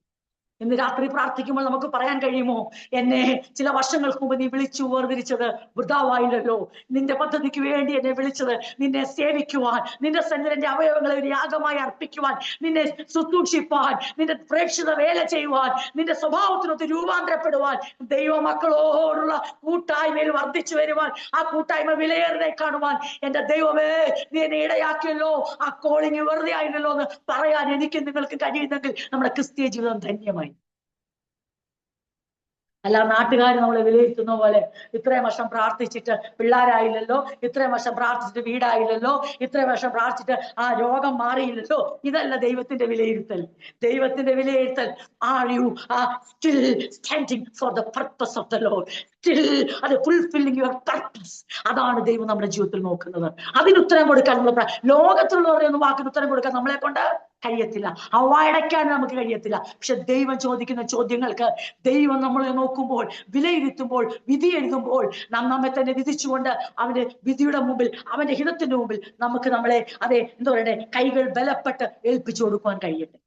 ഇന്ന് രാത്രി പ്രാർത്ഥിക്കുമ്പോൾ നമുക്ക് പറയാൻ കഴിയുമോ, എന്നെ ചില വർഷങ്ങൾക്ക് മുമ്പ് നീ വിളിച്ചു വേർതിരിച്ചത് വൃഥാവായില്ലല്ലോ. നിന്റെ പദ്ധതിക്ക് വേണ്ടി എന്നെ വിളിച്ചത് നിന്നെ സേവിക്കുവാൻ, നിന്റെ സന്നിധിന്റെ അവയവങ്ങളെ ഒരു യാഗമായി അർപ്പിക്കുവാൻ, നിന്നെ ശുശ്രൂഷിപ്പാൻ, നിന്റെ പ്രേക്ഷിത വേല ചെയ്യുവാൻ, നിന്റെ സ്വഭാവത്തിനൊത്ത് രൂപാന്തരപ്പെടുവാൻ, ദൈവമക്കളോടുള്ള കൂട്ടായ്മയിൽ വർദ്ധിച്ചു വരുവാൻ, ആ കൂട്ടായ്മ വിലയേറിനെ കാണുവാൻ എന്റെ ദൈവമേ നീ എന്നെ ഇടയാക്കിയല്ലോ, ആ കോളിങ് വെറുതെ ആയില്ലല്ലോ എന്ന് പറയാൻ എനിക്ക് നിങ്ങൾക്ക് കഴിയുന്നെങ്കിൽ നമ്മുടെ ക്രിസ്തീയ ജീവിതം ധന്യമായി. അല്ല നാട്ടുകാർ നമ്മളെ വിലയിരുത്തുന്ന പോലെ ഇത്രയും വർഷം പ്രാർത്ഥിച്ചിട്ട് പിള്ളേരായില്ലല്ലോ, ഇത്രയും വർഷം പ്രാർത്ഥിച്ചിട്ട് വീടായില്ലല്ലോ, ഇത്രയും വർഷം പ്രാർത്ഥിച്ചിട്ട് ആ രോഗം മാറിയില്ലല്ലോ. ഇതല്ല ദൈവത്തിന്റെ വിലയിരുത്തൽ. ദൈവത്തിന്റെ വിലയിരുത്തൽ, are you still standing for the purpose of the Lord, still അത് ഫുൾഫില്ലിങ് യുവർ പർപ്പസ്. അതാണ് ദൈവം നമ്മുടെ ജീവിതത്തിൽ നോക്കുന്നത്. അതിന് ഉത്തരം കൊടുക്കാൻ നമ്മൾ ലോകത്തിലുള്ളവരെയൊന്നും വാക്കിന് ഉത്തരം കൊടുക്കാൻ നമ്മളെ കൊണ്ട് കഴിയത്തില്ല, അവയടയ്ക്കാൻ നമുക്ക് കഴിയത്തില്ല. പക്ഷെ ദൈവം ചോദിക്കുന്ന ചോദ്യങ്ങൾക്ക് ദൈവം നമ്മളെ നോക്കുമ്പോൾ, വിലയിരുത്തുമ്പോൾ, വിധി എഴുതുമ്പോൾ നാം നമ്മെ തന്നെ വിധിച്ചുകൊണ്ട് അവന്റെ വിധിയുടെ മുമ്പിൽ, അവന്റെ ഹിതത്തിന്റെ മുമ്പിൽ നമുക്ക് നമ്മളെ എന്താ പറയണ്ടേ, കൈകൾ ബലപ്പെട്ട് ഏൽപ്പിച്ചു കൊടുക്കുവാൻ കഴിയട്ടെ.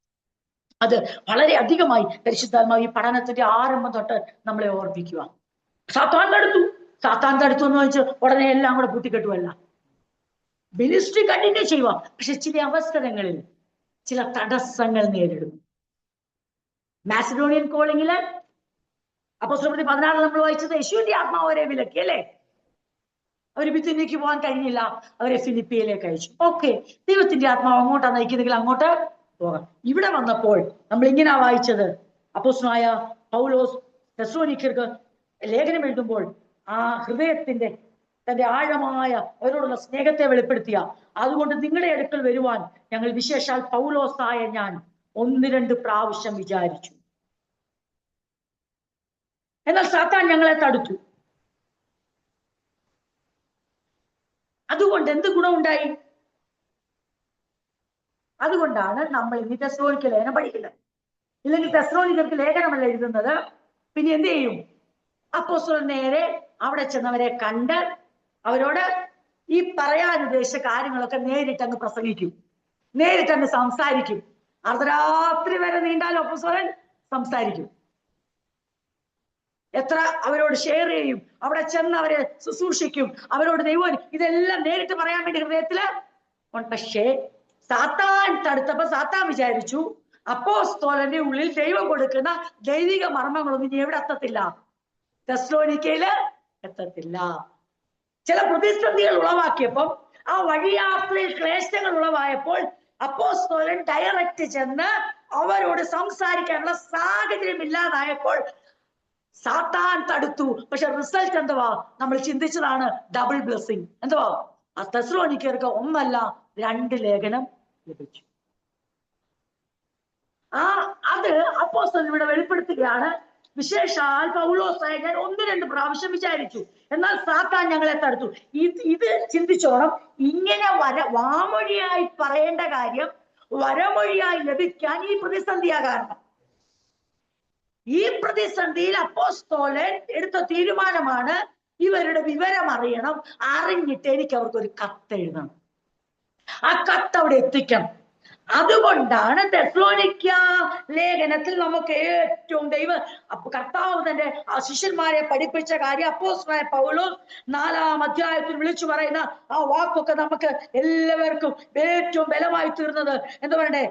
അത് വളരെ അധികമായി പരിശുദ്ധാത്മാവ് ഈ പഠനത്തിന്റെ ആരംഭം തൊട്ട് നമ്മളെ ഓർപ്പിക്കുക. സാത്താൻ തടുത്തു എന്ന് വെച്ച് ഉടനെ എല്ലാം കൂടെ പൂട്ടിക്കെട്ടുമല്ല. മിനിസ്ട്രി കണ്ടിന്യൂ ചെയ്യുക. പക്ഷെ ചില അവസരങ്ങളിൽ ചില തടസ്സങ്ങൾ നേരിടും. മാസിഡോണിയൻ കോളിങ്ങില് അപ്പോസ്തലപ്രവൃത്തി 16 നമ്മൾ വായിച്ചത് യേശുവിന്റെ ആത്മാവ് അവരെ വിലക്കി അല്ലേ. അവര് ബിഥുന്യക്ക് പോകാൻ കഴിഞ്ഞില്ല, അവരെ ഫിലിപ്പിയിലേക്ക് അയച്ചു. ഓക്കെ, ദൈവത്തിന്റെ ആത്മാവ് അങ്ങോട്ടാണ് നയിക്കുന്നെങ്കിൽ അങ്ങോട്ട് പോകാം. ഇവിടെ വന്നപ്പോൾ നമ്മൾ ഇങ്ങനെ വായിച്ചത്, അപ്പോസ്തലനായ പൗലോസ് തെസ്സലോനിക്കർക്ക് ലേഖനം എഴുതുമ്പോൾ ആ ഹൃദയത്തിന്റെ തന്റെ ആഴമായ അവരോടുള്ള സ്നേഹത്തെ വെളിപ്പെടുത്തിയ, അതുകൊണ്ട് നിങ്ങളുടെ അടുക്കൽ വരുവാൻ ഞങ്ങൾ വിശേഷാൽ പൗലോസായ ഞാൻ 1-2 പ്രാവശ്യം വിചാരിച്ചു, എന്നാൽ സാത്താൻ ഞങ്ങളെ തടുത്തു. അതുകൊണ്ട് എന്ത് ഗുണമുണ്ടായി? അതുകൊണ്ടാണ് നമ്മൾ ഇനി തെസ്സലോനിക്ക ലേഖനം പഠിക്കുന്നത്. ഇല്ലെങ്കിൽ തെസ്സലോനിക്കർക്ക് ലേഖനമല്ല എഴുതുന്നത്. പിന്നെ എന്ത് ചെയ്യും? അപ്പോസ്തലൻ നേരെ അവിടെ ചെന്നവരെ കണ്ട് അവരോട് ഈ പറയാൻ ഉദ്ദേശിച്ച കാര്യങ്ങളൊക്കെ നേരിട്ടങ്ങ് പ്രസംഗിക്കും, നേരിട്ടങ്ങ് സംസാരിക്കും. അർദ്ധരാത്രി വരെ നീണ്ടാലും അപ്പോസ്തലൻ സംസാരിക്കും. എത്ര അവരോട് ഷെയർ ചെയ്യും, അവിടെ ചെന്ന് അവരെ ശുശ്രൂഷിക്കും, അവരോട് ദൈവം ഇതെല്ലാം നേരിട്ട് പറയാൻ വേണ്ടി ഹൃദയത്തില്. പക്ഷേ സാത്താൻ തടുത്തപ്പോ സാത്താൻ വിചാരിച്ചു അപ്പോസ്തലന്റെ ഉള്ളിൽ ദൈവം കൊടുക്കുന്ന ദൈവിക മർമ്മങ്ങളൊന്നും ഇനി എവിടെ എത്തത്തില്ല, തെസ്സലോനിക്കയില് എത്തത്തില്ല. ചില പ്രതിസന്ധികൾ ഉളവാക്കിയപ്പം, ആ വഴിയാത്രയിൽ ക്ലേശങ്ങൾ ഉളവായപ്പോൾ അപ്പോസ്തലൻ ഡയറക്റ്റ് ചെന്ന് അവരോട് സംസാരിക്കാനുള്ള സാഹചര്യം ഇല്ലാതായപ്പോൾ സാത്താൻ തടുത്തു. പക്ഷെ റിസൾട്ട് എന്തുവാ? നമ്മൾ ചിന്തിച്ചതാണ് ഡബിൾ ബ്ലെസ്സിങ്. എന്തുവാ? ആ തെസ്സലോനിക്കർക്ക് 1 അല്ല 2 ലേഖനം ലഭിച്ചു. അത് അപ്പോസ്തലൻ ഇവിടെ വെളിപ്പെടുത്തുകയാണ്. വിശേഷാൽ പൗലോസായ ഞാൻ 1-2 പ്രാവശ്യം വിചാരിച്ചു, എന്നാൽ സാത്താൻ ഞങ്ങളെ തടുത്തു. ഇത് ചിന്തിച്ചോണം. ഇങ്ങനെ വാമൊഴിയായി പറയേണ്ട കാര്യം വരമൊഴിയായി ലഭിക്കാൻ ഈ പ്രതിസന്ധിയാ കാരണം. ഈ പ്രതിസന്ധിയിൽ അപ്പോസ്തലൻ എടുത്ത തീരുമാനമാണ്, ഇവരുടെ വിവരം അറിയണം, അറിഞ്ഞിട്ട് എനിക്ക് അവർക്കൊരു കത്തെഴുതണം, ആ കത്ത് അവിടെ എത്തിക്കണം. അതുകൊണ്ടാണ് തെസ്സലോനിക്ക ലേഖനത്തിൽ നമുക്ക് ഏറ്റവും കർത്താവ് തന്റെ ശിഷ്യന്മാരെ പഠിപ്പിച്ച കാര്യം അപ്പോസ്തലനായ പൗലോസ് 4-ാം അധ്യായത്തിൽ വിളിച്ചു പറയുന്ന ആ വാക്കൊക്കെ നമുക്ക് എല്ലാവർക്കും ഏറ്റവും ബലമായി തീർന്നത് എന്താ പറയണ്ടേ?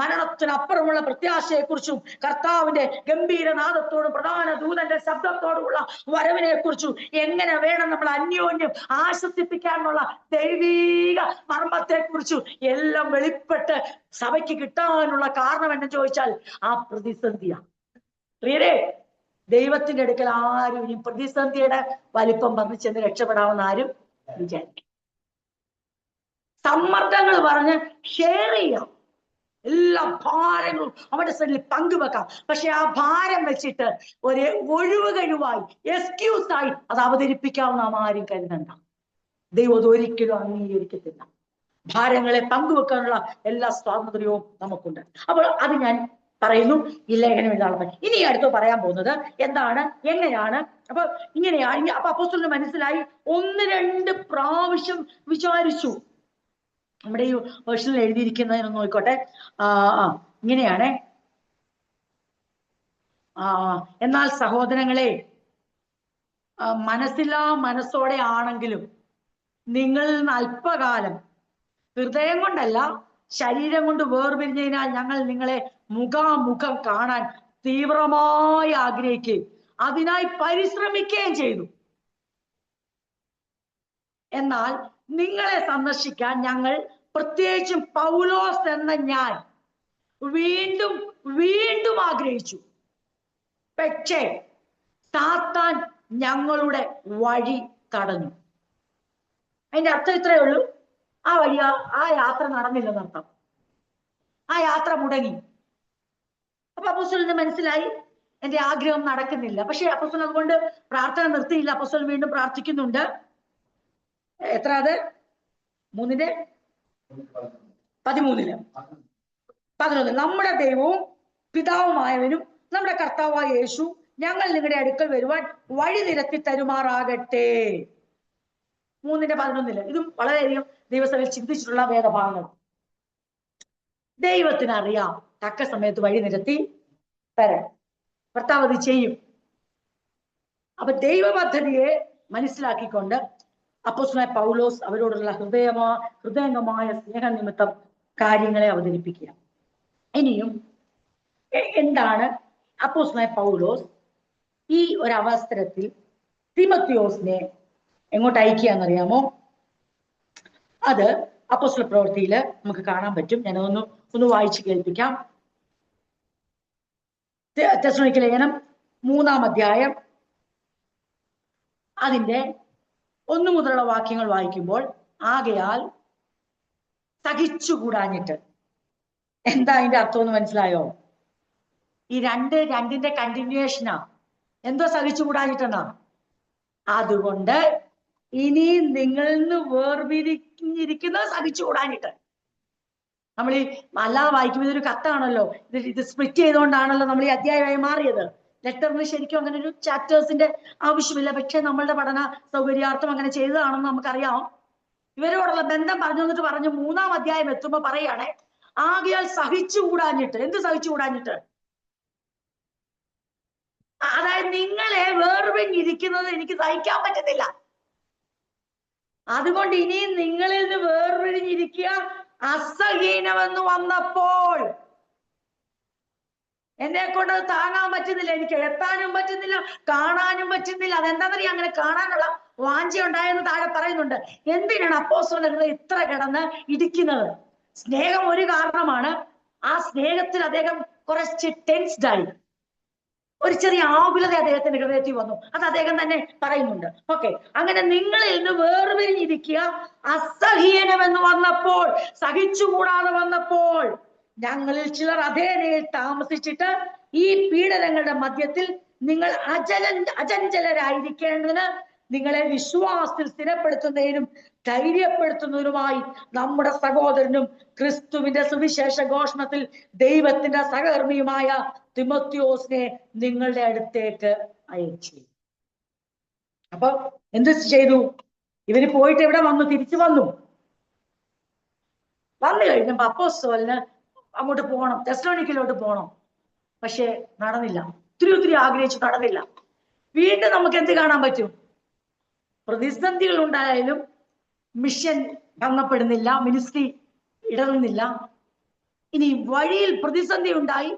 മരണത്തിനപ്പുറമുള്ള പ്രത്യാശയെ കുറിച്ചും കർത്താവിന്റെ ഗംഭീരനാദത്തോടും പ്രധാന ദൂതന്റെ ശബ്ദത്തോടുമുള്ള വരവിനെ കുറിച്ചും എങ്ങനെ വേണം നമ്മൾ അന്യോന്യം ആശ്വസിപ്പിക്കാനുള്ള ദൈവീക മർമ്മത്തെ കുറിച്ചും എല്ലാം വെളിപ്പെട്ട് സഭയ്ക്ക് കിട്ടാനുള്ള കാരണം എന്ന് ചോദിച്ചാൽ ആ പ്രതിസന്ധിയാണ്. പ്രിയരേ, ദൈവത്തിന്റെ അടുക്കൽ ആരും ഈ പ്രതിസന്ധിയുടെ വലിപ്പം വന്ന് ചെന്ന് രക്ഷപ്പെടാമെന്ന് ആരും വിചാരിക്കും. സമ്മർദ്ദങ്ങൾ പറഞ്ഞ് ഷെയർ ചെയ്യാം, എല്ലാ ഭാരങ്ങളും അവരുടെ സൈഡിൽ പങ്കുവെക്കാം. പക്ഷെ ആ ഭാരം വെച്ചിട്ട് ഒരു ഒഴിവ് കഴിവായി, എക്സ്ക്യൂസായി അത് അവതരിപ്പിക്കാവുന്ന ആരും കരുതണ്ട. ദൈവം ഒരിക്കലും അംഗീകരിക്കത്തില്ല. ഭാരങ്ങളെ പങ്കുവെക്കാനുള്ള എല്ലാ സ്വാതന്ത്ര്യവും നമുക്കുണ്ട്. അപ്പോൾ അത് ഞാൻ പറയുന്നു ഈ ലേഖനം എഴുതാനുള്ള. ഇനി അടുത്ത് പറയാൻ പോകുന്നത് എന്താണ്, എങ്ങനെയാണ്. അപ്പൊ ഇങ്ങനെയാണ്. അപ്പൊ അപ്പോസ്തലന് മനസ്സിലായി 1-2 പ്രാവശ്യം വിചാരിച്ചു. നമ്മുടെ ഈ വേർഷനിൽ എഴുതിയിരിക്കുന്നതിനൊന്ന് നോക്കിക്കോട്ടെ. ഇങ്ങനെയാണ്. എന്നാൽ സഹോദരങ്ങളെ, മനസ്സില്ലാ മനസ്സോടെ ആണെങ്കിലും നിങ്ങളിൽ നിന്ന് അല്പകാലം ഹൃദയം കൊണ്ടല്ല ശരീരം കൊണ്ട് വേർപിരിഞ്ഞതിനാൽ ഞങ്ങൾ നിങ്ങളെ മുഖാമുഖം കാണാൻ തീവ്രമായി ആഗ്രഹിക്കുകയും അതിനായി പരിശ്രമിക്കുകയും ചെയ്തു. എന്നാൽ നിങ്ങളെ സന്ദർശിക്കാൻ ഞങ്ങൾ, പ്രത്യേകിച്ചും പൗലോസ് എന്ന ഞാൻ, വീണ്ടും വീണ്ടും ആഗ്രഹിച്ചു. പക്ഷേ സാത്താൻ ഞങ്ങളുടെ വഴി തടഞ്ഞു. അതിന്റെ അർത്ഥം ഇത്രയേ ഉള്ളൂ. ആ യാത്ര നടന്നില്ലെന്നർത്ഥം. ആ യാത്ര മുടങ്ങി. അപ്പൊ അപ്പോസ്തലന് മനസ്സിലായി എന്റെ ആഗ്രഹം നടക്കുന്നില്ല. പക്ഷെ അപ്പോസ്തലൻ അതുകൊണ്ട് പ്രാർത്ഥന നിർത്തിയില്ല. അപ്പോസ്തലൻ വീണ്ടും പ്രാർത്ഥിക്കുന്നുണ്ട്. എത്ര? അത് 3:13 നമ്മുടെ ദൈവവും പിതാവുമായവനും നമ്മുടെ കർത്താവായ യേശു ഞങ്ങൾ നിങ്ങളുടെ അടുക്കൽ വരുവാൻ വഴി നിരത്തി തരുമാറാകട്ടെ. 3:11. ഇതും വളരെയധികം ദൈവസഭയിൽ ചിന്തിച്ചിട്ടുള്ള വേദഭാഗങ്ങൾ. ദൈവത്തിന് അറിയാം തക്ക സമയത്ത് വഴി നിരത്തി തരാം. കർത്താവ് അത് ചെയ്യും. അപ്പൊ ദൈവ പദ്ധതിയെ മനസ്സിലാക്കിക്കൊണ്ട് അപ്പോസ്തലനായ പൗലോസ് അവരോടുള്ള ഹൃദയംഗമായ സ്നേഹനിമിത്തം കാര്യങ്ങളെ അവതരിപ്പിക്കുക. ഇനിയും എന്താണ് അപ്പോസ്തലനായ പൗലോസ് ഈ ഒരു അവസരത്തിൽ തിമോത്തിയോസിനെ എങ്ങോട്ട് അയക്കുകയെന്നറിയാമോ? അത് അപ്പോസ്തല പ്രവൃത്തിയില് നമുക്ക് കാണാൻ പറ്റും. ഞാനതൊന്ന് വായിച്ചു കേൾപ്പിക്കാം. തെസ്സലോനിക്ക ലേഖനം 3-ാം അധ്യായം അതിന്റെ 1 മുതലുള്ള വാക്യങ്ങൾ വായിക്കുമ്പോൾ, ആകയാൽ സഹിച്ചുകൂടാഞ്ഞിട്ട്. എന്താ അതിന്റെ അർത്ഥം എന്ന് മനസ്സിലായോ? ഈ രണ്ടിന്റെ കണ്ടിന്യൂവേഷനാ. എന്തോ സഹിച്ചുകൂടാഞ്ഞിട്ടെന്നാ? അതുകൊണ്ട് ഇനി നിങ്ങളിൽ നിന്ന് വേർപിരിഞ്ഞിരിക്കുന്നത് സഹിച്ചുകൂടാഞ്ഞിട്ട്. നമ്മൾ ഈ അല്ലാതെ വായിക്കുമ്പോൾ ഇതൊരു കത്താണല്ലോ, ഇത് സ്പ്ലിറ്റ് ചെയ്തുകൊണ്ടാണല്ലോ നമ്മൾ ഈ അധ്യായമായി മാറിയത്. ലെറ്ററിന് ശരിക്കും അങ്ങനെ ഒരു ചാപ്റ്റേഴ്സിന്റെ ആവശ്യമില്ല. പക്ഷെ നമ്മളുടെ പഠന സൗകര്യാർത്ഥം അങ്ങനെ ചെയ്തതാണെന്ന് നമുക്കറിയാം. ഇവരോടുള്ള ബന്ധം പറഞ്ഞു വന്നിട്ട് പറഞ്ഞു 3-ാം അധ്യായം എത്തുമ്പോ പറയുകയാണെ, ആകയാൽ സഹിച്ചുകൂടാഞ്ഞിട്ട്. എന്ത് സഹിച്ചുകൂടാഞ്ഞിട്ട്? അതായത് നിങ്ങളെ വേർപിരിഞ്ഞിരിക്കുന്നത് എനിക്ക് സഹിക്കാൻ പറ്റത്തില്ല. അതുകൊണ്ട് ഇനിയും നിങ്ങളിൽ നിന്ന് വേർപിരിഞ്ഞിരിക്കുക അസഹീനമെന്ന് വന്നപ്പോൾ എന്നെ കൊണ്ട് താങ്ങാൻ പറ്റുന്നില്ല. എനിക്ക് എത്താനും പറ്റുന്നില്ല, കാണാനും പറ്റുന്നില്ല. അതെന്താണെന്നറിയാം, അങ്ങനെ കാണാനുള്ള വാഞ്ച ഉണ്ടായെന്ന് താഴെ പറയുന്നുണ്ട്. എന്തിനാണ് അപ്പോസ്തലൻ ഇത്ര കിടന്ന് ഇടിക്കുന്നത്? സ്നേഹം ഒരു കാരണമാണ്. ആ സ്നേഹത്തിൽ അദ്ദേഹം കുറച്ച് ടെൻസ്ഡ് ആയി. ഒരു ചെറിയ ആകുലത അദ്ദേഹത്തിന്റെ ഹൃദയത്തിൽ വന്നു. അത് അദ്ദേഹം തന്നെ പറയുന്നുണ്ട്. ഓക്കെ, അങ്ങനെ നിങ്ങളിൽ നിന്ന് വേർപിരിഞ്ഞിരിക്കുക അസഹീനമെന്ന് വന്നപ്പോൾ, സഹിച്ചുകൂടാതെ വന്നപ്പോൾ, ഞങ്ങളിൽ ചിലർ അഥേനയിൽ താമസിച്ചിട്ട് ഈ പീഡനങ്ങളുടെ മധ്യത്തിൽ നിങ്ങൾ അചഞ്ചലരായിരിക്കേണ്ടതിന് നിങ്ങളെ വിശ്വാസത്തിൽ സ്ഥിരപ്പെടുത്തുന്നതിനും ധൈര്യപ്പെടുത്തുന്നതിനുമായി നമ്മുടെ സഹോദരനും ക്രിസ്തുവിന്റെ സുവിശേഷ ഘോഷണത്തിൽ ദൈവത്തിന്റെ സഹകർമ്മിയുമായ തിമോത്തിയോസിനെ നിങ്ങളുടെ അടുത്തേക്ക് അയച്ചു. അപ്പൊ എന്ത് ചെയ്തു? ഇവര് പോയിട്ട് എവിടെ വന്നു? തിരിച്ചു വന്നു കഴിഞ്ഞപ്പോ അപ്പോസ്തലന് അങ്ങോട്ട് പോകണം, തെസ്സലോനിക്കയിലോട്ട് പോകണം. പക്ഷെ നടന്നില്ല. ഒത്തിരി ആഗ്രഹിച്ചു, നടന്നില്ല. വീണ്ടും നമുക്ക് എന്ത് കാണാൻ പറ്റും? പ്രതിസന്ധികൾ ഉണ്ടായാലും മിഷൻ ഭംഗപ്പെടുന്നില്ല, മിനിസ്ട്രി ഇടറുന്നില്ല. ഇനി വഴിയിൽ പ്രതിസന്ധി ഉണ്ടായി,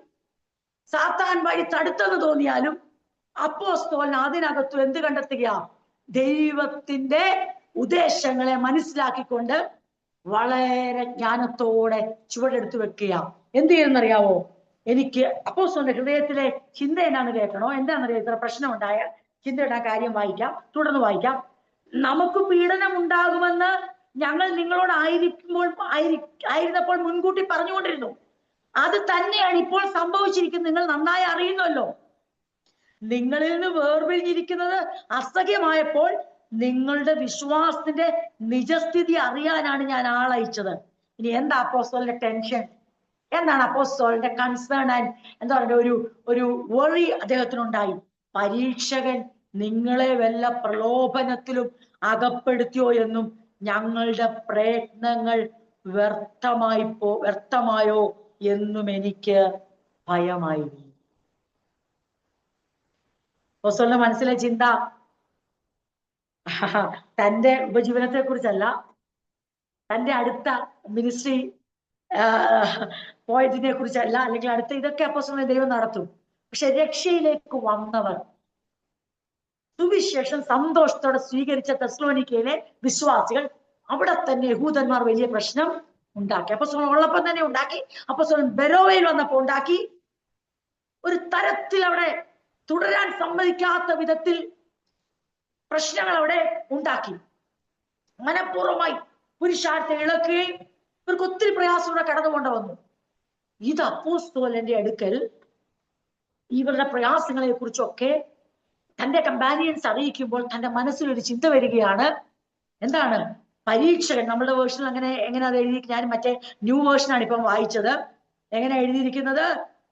സാത്താൻ വഴി തടുത്തെന്ന് തോന്നിയാലും അപ്പോസ്തലൻ അതിനകത്ത് എന്ത് കണ്ടെത്തുക? ദൈവത്തിന്റെ ഉദ്ദേശങ്ങളെ മനസ്സിലാക്കിക്കൊണ്ട് വളരെ ജ്ഞാനത്തോടെ ചുവടെടുത്ത് വെക്കുക. എന്ത് ചെയ്യുന്നറിയാവോ? എനിക്ക് അപ്പോസ്തലന്റെ ഹൃദയത്തിലെ ചിന്ത എന്നാന്ന് കേൾക്കണോ? എന്താണെന്നറിയാം? ഇത്ര പ്രശ്നം ഉണ്ടായ ചിന്തയുടെ ആ കാര്യം വായിക്കാം, തുടർന്ന് വായിക്കാം. നമുക്ക് പീഡനം ഉണ്ടാകുമെന്ന് ഞങ്ങൾ നിങ്ങളോട് ആയിരുന്നപ്പോൾ മുൻകൂട്ടി പറഞ്ഞുകൊണ്ടിരുന്നു. അത് തന്നെയാണ് ഇപ്പോൾ സംഭവിച്ചിരിക്കുന്നത്. നിങ്ങൾ നന്നായി അറിയുന്നല്ലോ. നിങ്ങളിൽ നിന്ന് വേർപിരിഞ്ഞിരിക്കുന്നത് അസഹ്യമായപ്പോൾ നിങ്ങളുടെ വിശ്വാസത്തിന്റെ നിജസ്ഥിതി അറിയാനാണ് ഞാൻ ആളയച്ചത്. ഇനി എന്താ അപ്പോസ്തലന്റെ ടെൻഷൻ? എന്താണ് അപ്പോസ്തലന്റെ കൺസേൺ ആൻഡ് എന്താ പറയുക, ഒരു വറി അദ്ദേഹത്തിനുണ്ടായി. പരീക്ഷകൻ നിങ്ങളെ വല്ല പ്രലോഭനത്തിലും അകപ്പെടുത്തിയോ എന്നും ഞങ്ങളുടെ പ്രയത്നങ്ങൾ വ്യർത്ഥമായോ എന്നും എനിക്ക് ഭയമായി. അപ്പോസ്തലന്റെ മനസ്സിലെ ചിന്ത തന്റെ ഉപജീവനത്തെ കുറിച്ചല്ല, തന്റെ അടുത്ത മിനിസ്ട്രി പോയതിനെ കുറിച്ചല്ല, അല്ലെങ്കിൽ അടുത്ത ഇതൊക്കെ അപ്പോസ്തലനെ ദൈവം നടത്തും. പക്ഷെ രക്ഷയിലേക്ക് വന്നവർ, സുവിശേഷം സന്തോഷത്തോടെ സ്വീകരിച്ച തെസ്സലോനിക്കയിലെ വിശ്വാസികൾ, അവിടെ തന്നെ യഹൂദന്മാർ വലിയ പ്രശ്നം ഉണ്ടാക്കി. അപ്പോസ്തലൻ ഉള്ളപ്പോൾ തന്നെ ഉണ്ടാക്കി. അപ്പോസ്തലൻ ബെരോവയിൽ വന്നപ്പോൾ ഉണ്ടാക്കി. ഒരു തരത്തിൽ അവിടെ തുടരാൻ സമ്മതിക്കാത്ത വിധത്തിൽ പ്രശ്നങ്ങൾ അവിടെ ഉണ്ടാക്കി. മനഃപൂർവ്വമായി പുരുഷാരത്തെ ഇളക്കുകയും ഇവർക്ക് ഒത്തിരി പ്രയാസങ്ങളുടെ കടന്നുകൊണ്ട് വന്നു. ഇത് അപ്പോസ്തലന്റെ അടുക്കൽ ഇവരുടെ പ്രയാസങ്ങളെ കുറിച്ചൊക്കെ തന്റെ കമ്പാനിയൻസ് അറിയിക്കുമ്പോൾ തന്റെ മനസ്സിലൊരു ചിന്ത വരികയാണ്. എന്താണ്? പരീക്ഷകൻ. നമ്മളുടെ വേർഷനിൽ എങ്ങനെ അത് എഴുതി? ഞാൻ മറ്റേ ന്യൂ വേർഷനാണ് ഇപ്പം വായിച്ചത്. എങ്ങനെ എഴുതിയിരിക്കുന്നത്?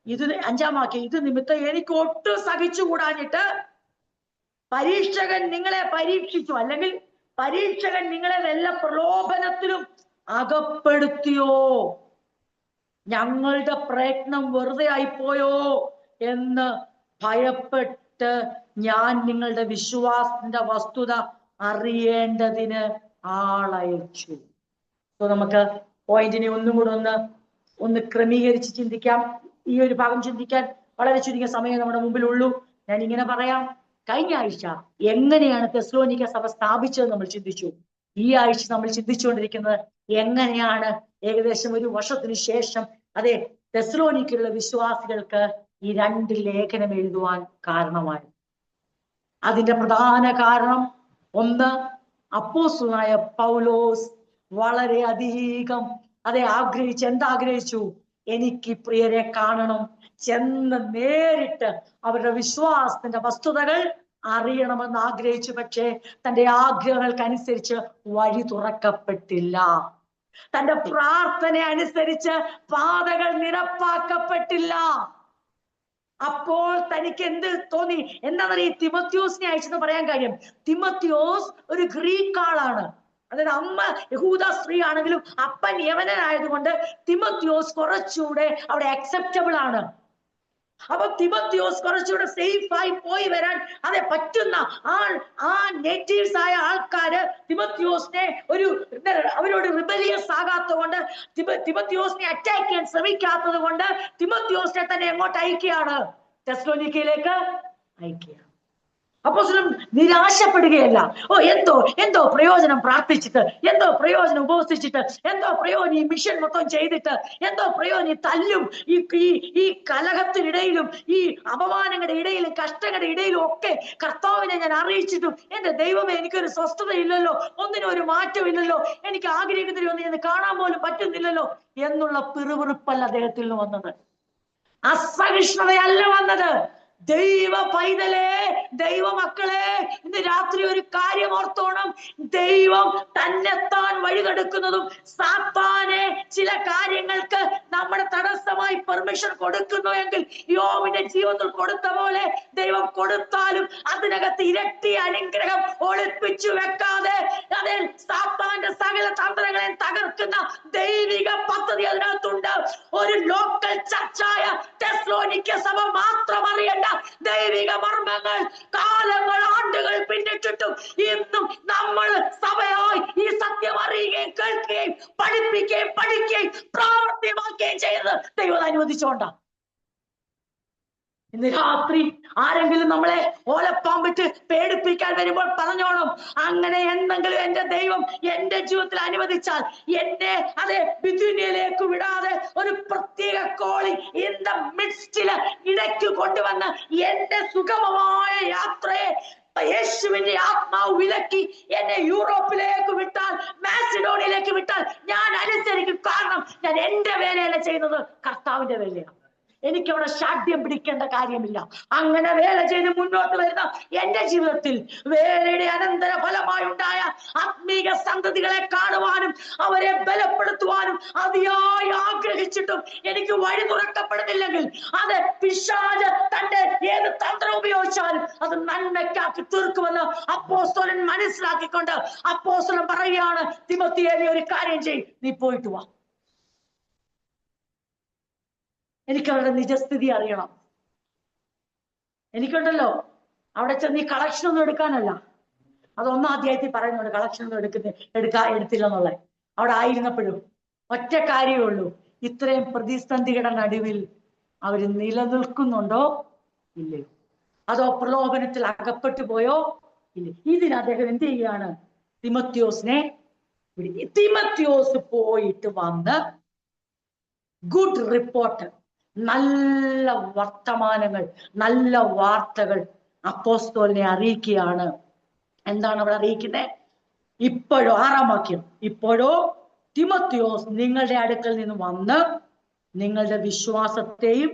ഇത് 5-ാം വാക്യം, ഇത് നിമിത്തം എനിക്ക് ഒട്ടും സഹിച്ചുകൂടാഞ്ഞിട്ട് പരീക്ഷകൻ നിങ്ങളെ പരീക്ഷിച്ചു, അല്ലെങ്കിൽ പരീക്ഷകൻ നിങ്ങളെ വല്ല പ്രലോഭനത്തിലും അകപ്പെടുത്തിയോ, ഞങ്ങളുടെ പ്രയത്നം വെറുതെ ആയിപ്പോയോ എന്ന് നേരിട്ട് ഞാൻ നിങ്ങളുടെ വിശ്വാസത്തിന്റെ വസ്തുത അറിയേണ്ടതിന് ആളയച്ചു. അപ്പൊ നമുക്ക് പോയിന്റിനെ ഒന്നും കൂടെ ഒന്ന് ക്രമീകരിച്ച് ചിന്തിക്കാം. ഈ ഒരു ഭാഗം ചിന്തിക്കാൻ വളരെ ചുരുങ്ങിയ സമയം നമ്മുടെ മുമ്പിലുള്ളൂ. ഞാൻ ഇങ്ങനെ പറയാം. കഴിഞ്ഞ ആഴ്ച എങ്ങനെയാണ് തെസ്സലോനിക്ക സഭ സ്ഥാപിച്ചത് നമ്മൾ ചിന്തിച്ചു. ഈ ആഴ്ച നമ്മൾ ചിന്തിച്ചുകൊണ്ടിരിക്കുന്നത് എങ്ങനെയാണ് ഏകദേശം ഒരു വർഷത്തിന് ശേഷം അതെ തെസ്സലോനിക്കയിലുള്ള വിശ്വാസികൾക്ക് ഈ 2 ലേഖനം എഴുതുവാൻ കാരണമായി. അതിന്റെ പ്രധാന കാരണം ഒന്ന്, അപ്പോസ്തലനായ പൗലോസ് വളരെ അധികം എന്താഗ്രഹിച്ചു? എനിക്ക് പ്രിയരെ കാണണം, ചെന്ന് നേരിട്ട് അവരുടെ വിശ്വാസത്തിന്റെ വസ്തുതകൾ അറിയണമെന്ന് ആഗ്രഹിച്ചു. പക്ഷേ തന്റെ ആഗ്രഹങ്ങൾക്കനുസരിച്ച് വഴി തുറക്കപ്പെട്ടില്ല. തന്റെ പ്രാർത്ഥന അനുസരിച്ച് പാതകൾ നിരപ്പാക്കപ്പെട്ടില്ല. അപ്പോൾ തനിക്ക് എന്ത് തോന്നി? എന്താണ് ഈ തിമോത്തിയോസിനെ അയച്ചെന്ന് പറയാൻ കാര്യം? തിമോത്തിയോസ് ഒരു ഗ്രീക്ക് ആളാണ്. അതായത് അമ്മ യഹൂദ സ്ത്രീ ആണെങ്കിലും അപ്പൻ യവനനായതുകൊണ്ട് തിമോത്തിയോസ് കുറച്ചുകൂടെ അവിടെ അക്സെപ്റ്റബിൾ ആണ്. അപ്പൊ തിമോത്തിയോസ് കുറച്ചുകൂടെ സേഫ് ആയി പോയി വരാൻ പറ്റുന്ന ആ നേറ്റീവ്സ് ആയ ആൾക്കാര് തിമോത്തിയോസിനെ അവരോട് റിബലിയസ് ആകാത്തത് കൊണ്ട്, തിമോത്തിയോസിനെ അറ്റാക്ക് ചെയ്യാൻ ശ്രമിക്കാത്തത് കൊണ്ട് തിമോത്തിയോസിനെ തന്നെ എങ്ങോട്ട് അയക്കുകയാണ്? തെസ്സലോനിക്കയിലേക്ക് അയക്കുക. അപ്പോസ്തലൻ നിരാശപ്പെടുകയല്ല. എന്തോ പ്രയോജനം പ്രാർത്ഥിച്ചിട്ട്, എന്തോ പ്രയോജനം ഉപവസിച്ചിട്ട്, എന്തോ പ്രയോജനം ഈ മിഷൻ മൊത്തം ചെയ്തിട്ട്, എന്തോ പ്രയോജനം ഈ തല്ലും ഈ കലഹത്തിനിടയിലും ഈ അപമാനങ്ങളുടെ ഇടയിലും കഷ്ടങ്ങളുടെ ഇടയിലും ഒക്കെ കർത്താവിനെ ഞാൻ അറിയിച്ചിട്ടും എന്റെ ദൈവമേ എനിക്കൊരു സ്വസ്ഥതയില്ലല്ലോ, ഒന്നിനും ഒരു മാറ്റമില്ലല്ലോ, എനിക്ക് ആഗ്രഹിക്കുന്നതിലൊന്നും എന്ന് കാണാൻ പോലും പറ്റുന്നില്ലല്ലോ എന്നുള്ള പിറുപിറുപ്പല്ല അദ്ദേഹത്തിൽ നിന്ന് വന്നത്. അസഹിഷ്ണുതയല്ല വന്നത്. ദൈവ പൈതലേ, ദൈവമക്കളെ, ഇന്ന് രാത്രി ഒരു കാര്യം ഓർത്തോണം. ദൈവം തന്നെത്താൻ വഴികെടുക്കുന്നതും സാത്താനെ ചില കാര്യങ്ങൾക്ക് നമ്മുടെ തടസ്സമായി പെർമിഷൻ കൊടുക്കുന്നു എങ്കിൽ യോബിന്റെ ജീവിതത്തിൽ കൊടുത്ത പോലെ ദൈവം കൊടുത്താലും അതിനകത്ത് ഇരട്ടി അനുഗ്രഹം ഒളിപ്പിച്ചു വെക്കാതെ സാത്താന്റെ സകല തന്ത്രങ്ങളെ തകർക്കുന്ന ദൈവിക പദ്ധതി അതിനകത്തുണ്ട്. ഒരു ലോക്കൽ ചർച്ചായ തെസ്സലോനിക്ക സഭ മാത്രം അറിയേണ്ട ദൈവിക മർമ്മങ്ങൾ കാലങ്ങൾ ആണ്ടുകൾ പിന്നിട്ടിട്ടും ഇന്നും നമ്മൾ സഭയായി ഈ സത്യം അറിയുകയും കേൾക്കുകയും പഠിക്കുകയും പ്രാവർത്തികമാക്കുകയും ചെയ്യുന്നത് ദൈവം അനുവദിച്ചോണ്ടാ. ഇന്ന് രാത്രി ആരെങ്കിലും നമ്മളെ ഓലപ്പാമ്പിട്ട് പേടിപ്പിക്കാൻ വരുമ്പോൾ പറഞ്ഞോണം, അങ്ങനെ എന്തെങ്കിലും എന്റെ ദൈവം എന്റെ ജീവിതത്തിൽ അനുവദിച്ചാൽ എന്നെ ബിഥുനിയയിലേക്ക് വിടാതെ ഒരു പ്രത്യേക കോളി ഇൻ ദ മിഡ്സ്റ്റില് ഇടയ്ക്ക് കൊണ്ടുവന്ന് എന്റെ സുഗമമായ യാത്രയെ യേശുവിന്റെ ആത്മാവ് വിലക്കി എന്നെ യൂറോപ്പിലേക്ക് വിട്ടാൽ, മാസിഡോണിയയിലേക്ക് വിട്ടാൽ ഞാൻ അനുസരിക്കും. കാരണം ഞാൻ എന്റെ വേലയല്ല ചെയ്യുന്നത്, കർത്താവിന്റെ വേലയാണ്. എനിക്കവിടെ ശാഠ്യം പിടിക്കേണ്ട കാര്യമില്ല. അങ്ങനെ വേല ചെയ്ത് മുന്നോട്ട് വരുന്ന എന്റെ ജീവിതത്തിൽ വേലയുടെ അനന്തര ഫലമായി ഉണ്ടായ ആത്മീക സന്തതികളെ കാണുവാനും അവരെ ബലപ്പെടുത്തുവാനും അതിയായി ആഗ്രഹിച്ചിട്ടും എനിക്ക് വഴി തുറക്കപ്പെടുന്നില്ലെങ്കിൽ അത് പിശാച് തന്റെ ഏത് തന്ത്രം ഉപയോഗിച്ചാലും അത് നന്മയ്ക്കാക്കി തീർക്കുമെന്ന് അപ്പോസ്തലൻ മനസ്സിലാക്കിക്കൊണ്ട് അപ്പോസ്തലൻ പറയുകയാണ്, തിമോത്തിയേ, നീ ഒരു കാര്യം ചെയ്യ്, നീ പോയിട്ട് വാ. എനിക്കവരുടെ നിജസ്ഥിതി അറിയണം. എനിക്കുണ്ടല്ലോ അവിടെ ചെന്ന് ഈ കളക്ഷൻ ഒന്നും എടുക്കാനല്ല. അത് 1-ാം അധ്യായത്തിൽ പറയുന്നുണ്ട് കളക്ഷൻ ഒന്നും എടുത്തില്ല എന്നുള്ളത്. അവിടെ ആയിരുന്നപ്പോഴും ഒറ്റ കാര്യമേ ഉള്ളൂ, ഇത്രയും പ്രതിസന്ധികളുടെ നടുവിൽ അവർ നിലനിൽക്കുന്നുണ്ടോ ഇല്ലയോ, അതോ പ്രലോഭനത്തിൽ അകപ്പെട്ടു പോയോ ഇല്ല. ഇതിന് അദ്ദേഹം എന്ത് ചെയ്യുകയാണ്? തിമോത്തിയോസ് പോയിട്ട് വന്ന് ഗുഡ് റിപ്പോർട്ട്, നല്ല വർത്തമാനങ്ങൾ, നല്ല വാർത്തകൾ അപ്പോസ്തലനെ അറിയിക്കുകയാണ്. എന്താണ് അവിടെ അറിയിക്കുന്നത്? ഇപ്പോഴോ 6-ാം വാക്യം, ഇപ്പോഴോ തിമോത്തിയോസ് നിങ്ങളുടെ അടുക്കൽ നിന്ന് വന്ന് നിങ്ങളുടെ വിശ്വാസത്തെയും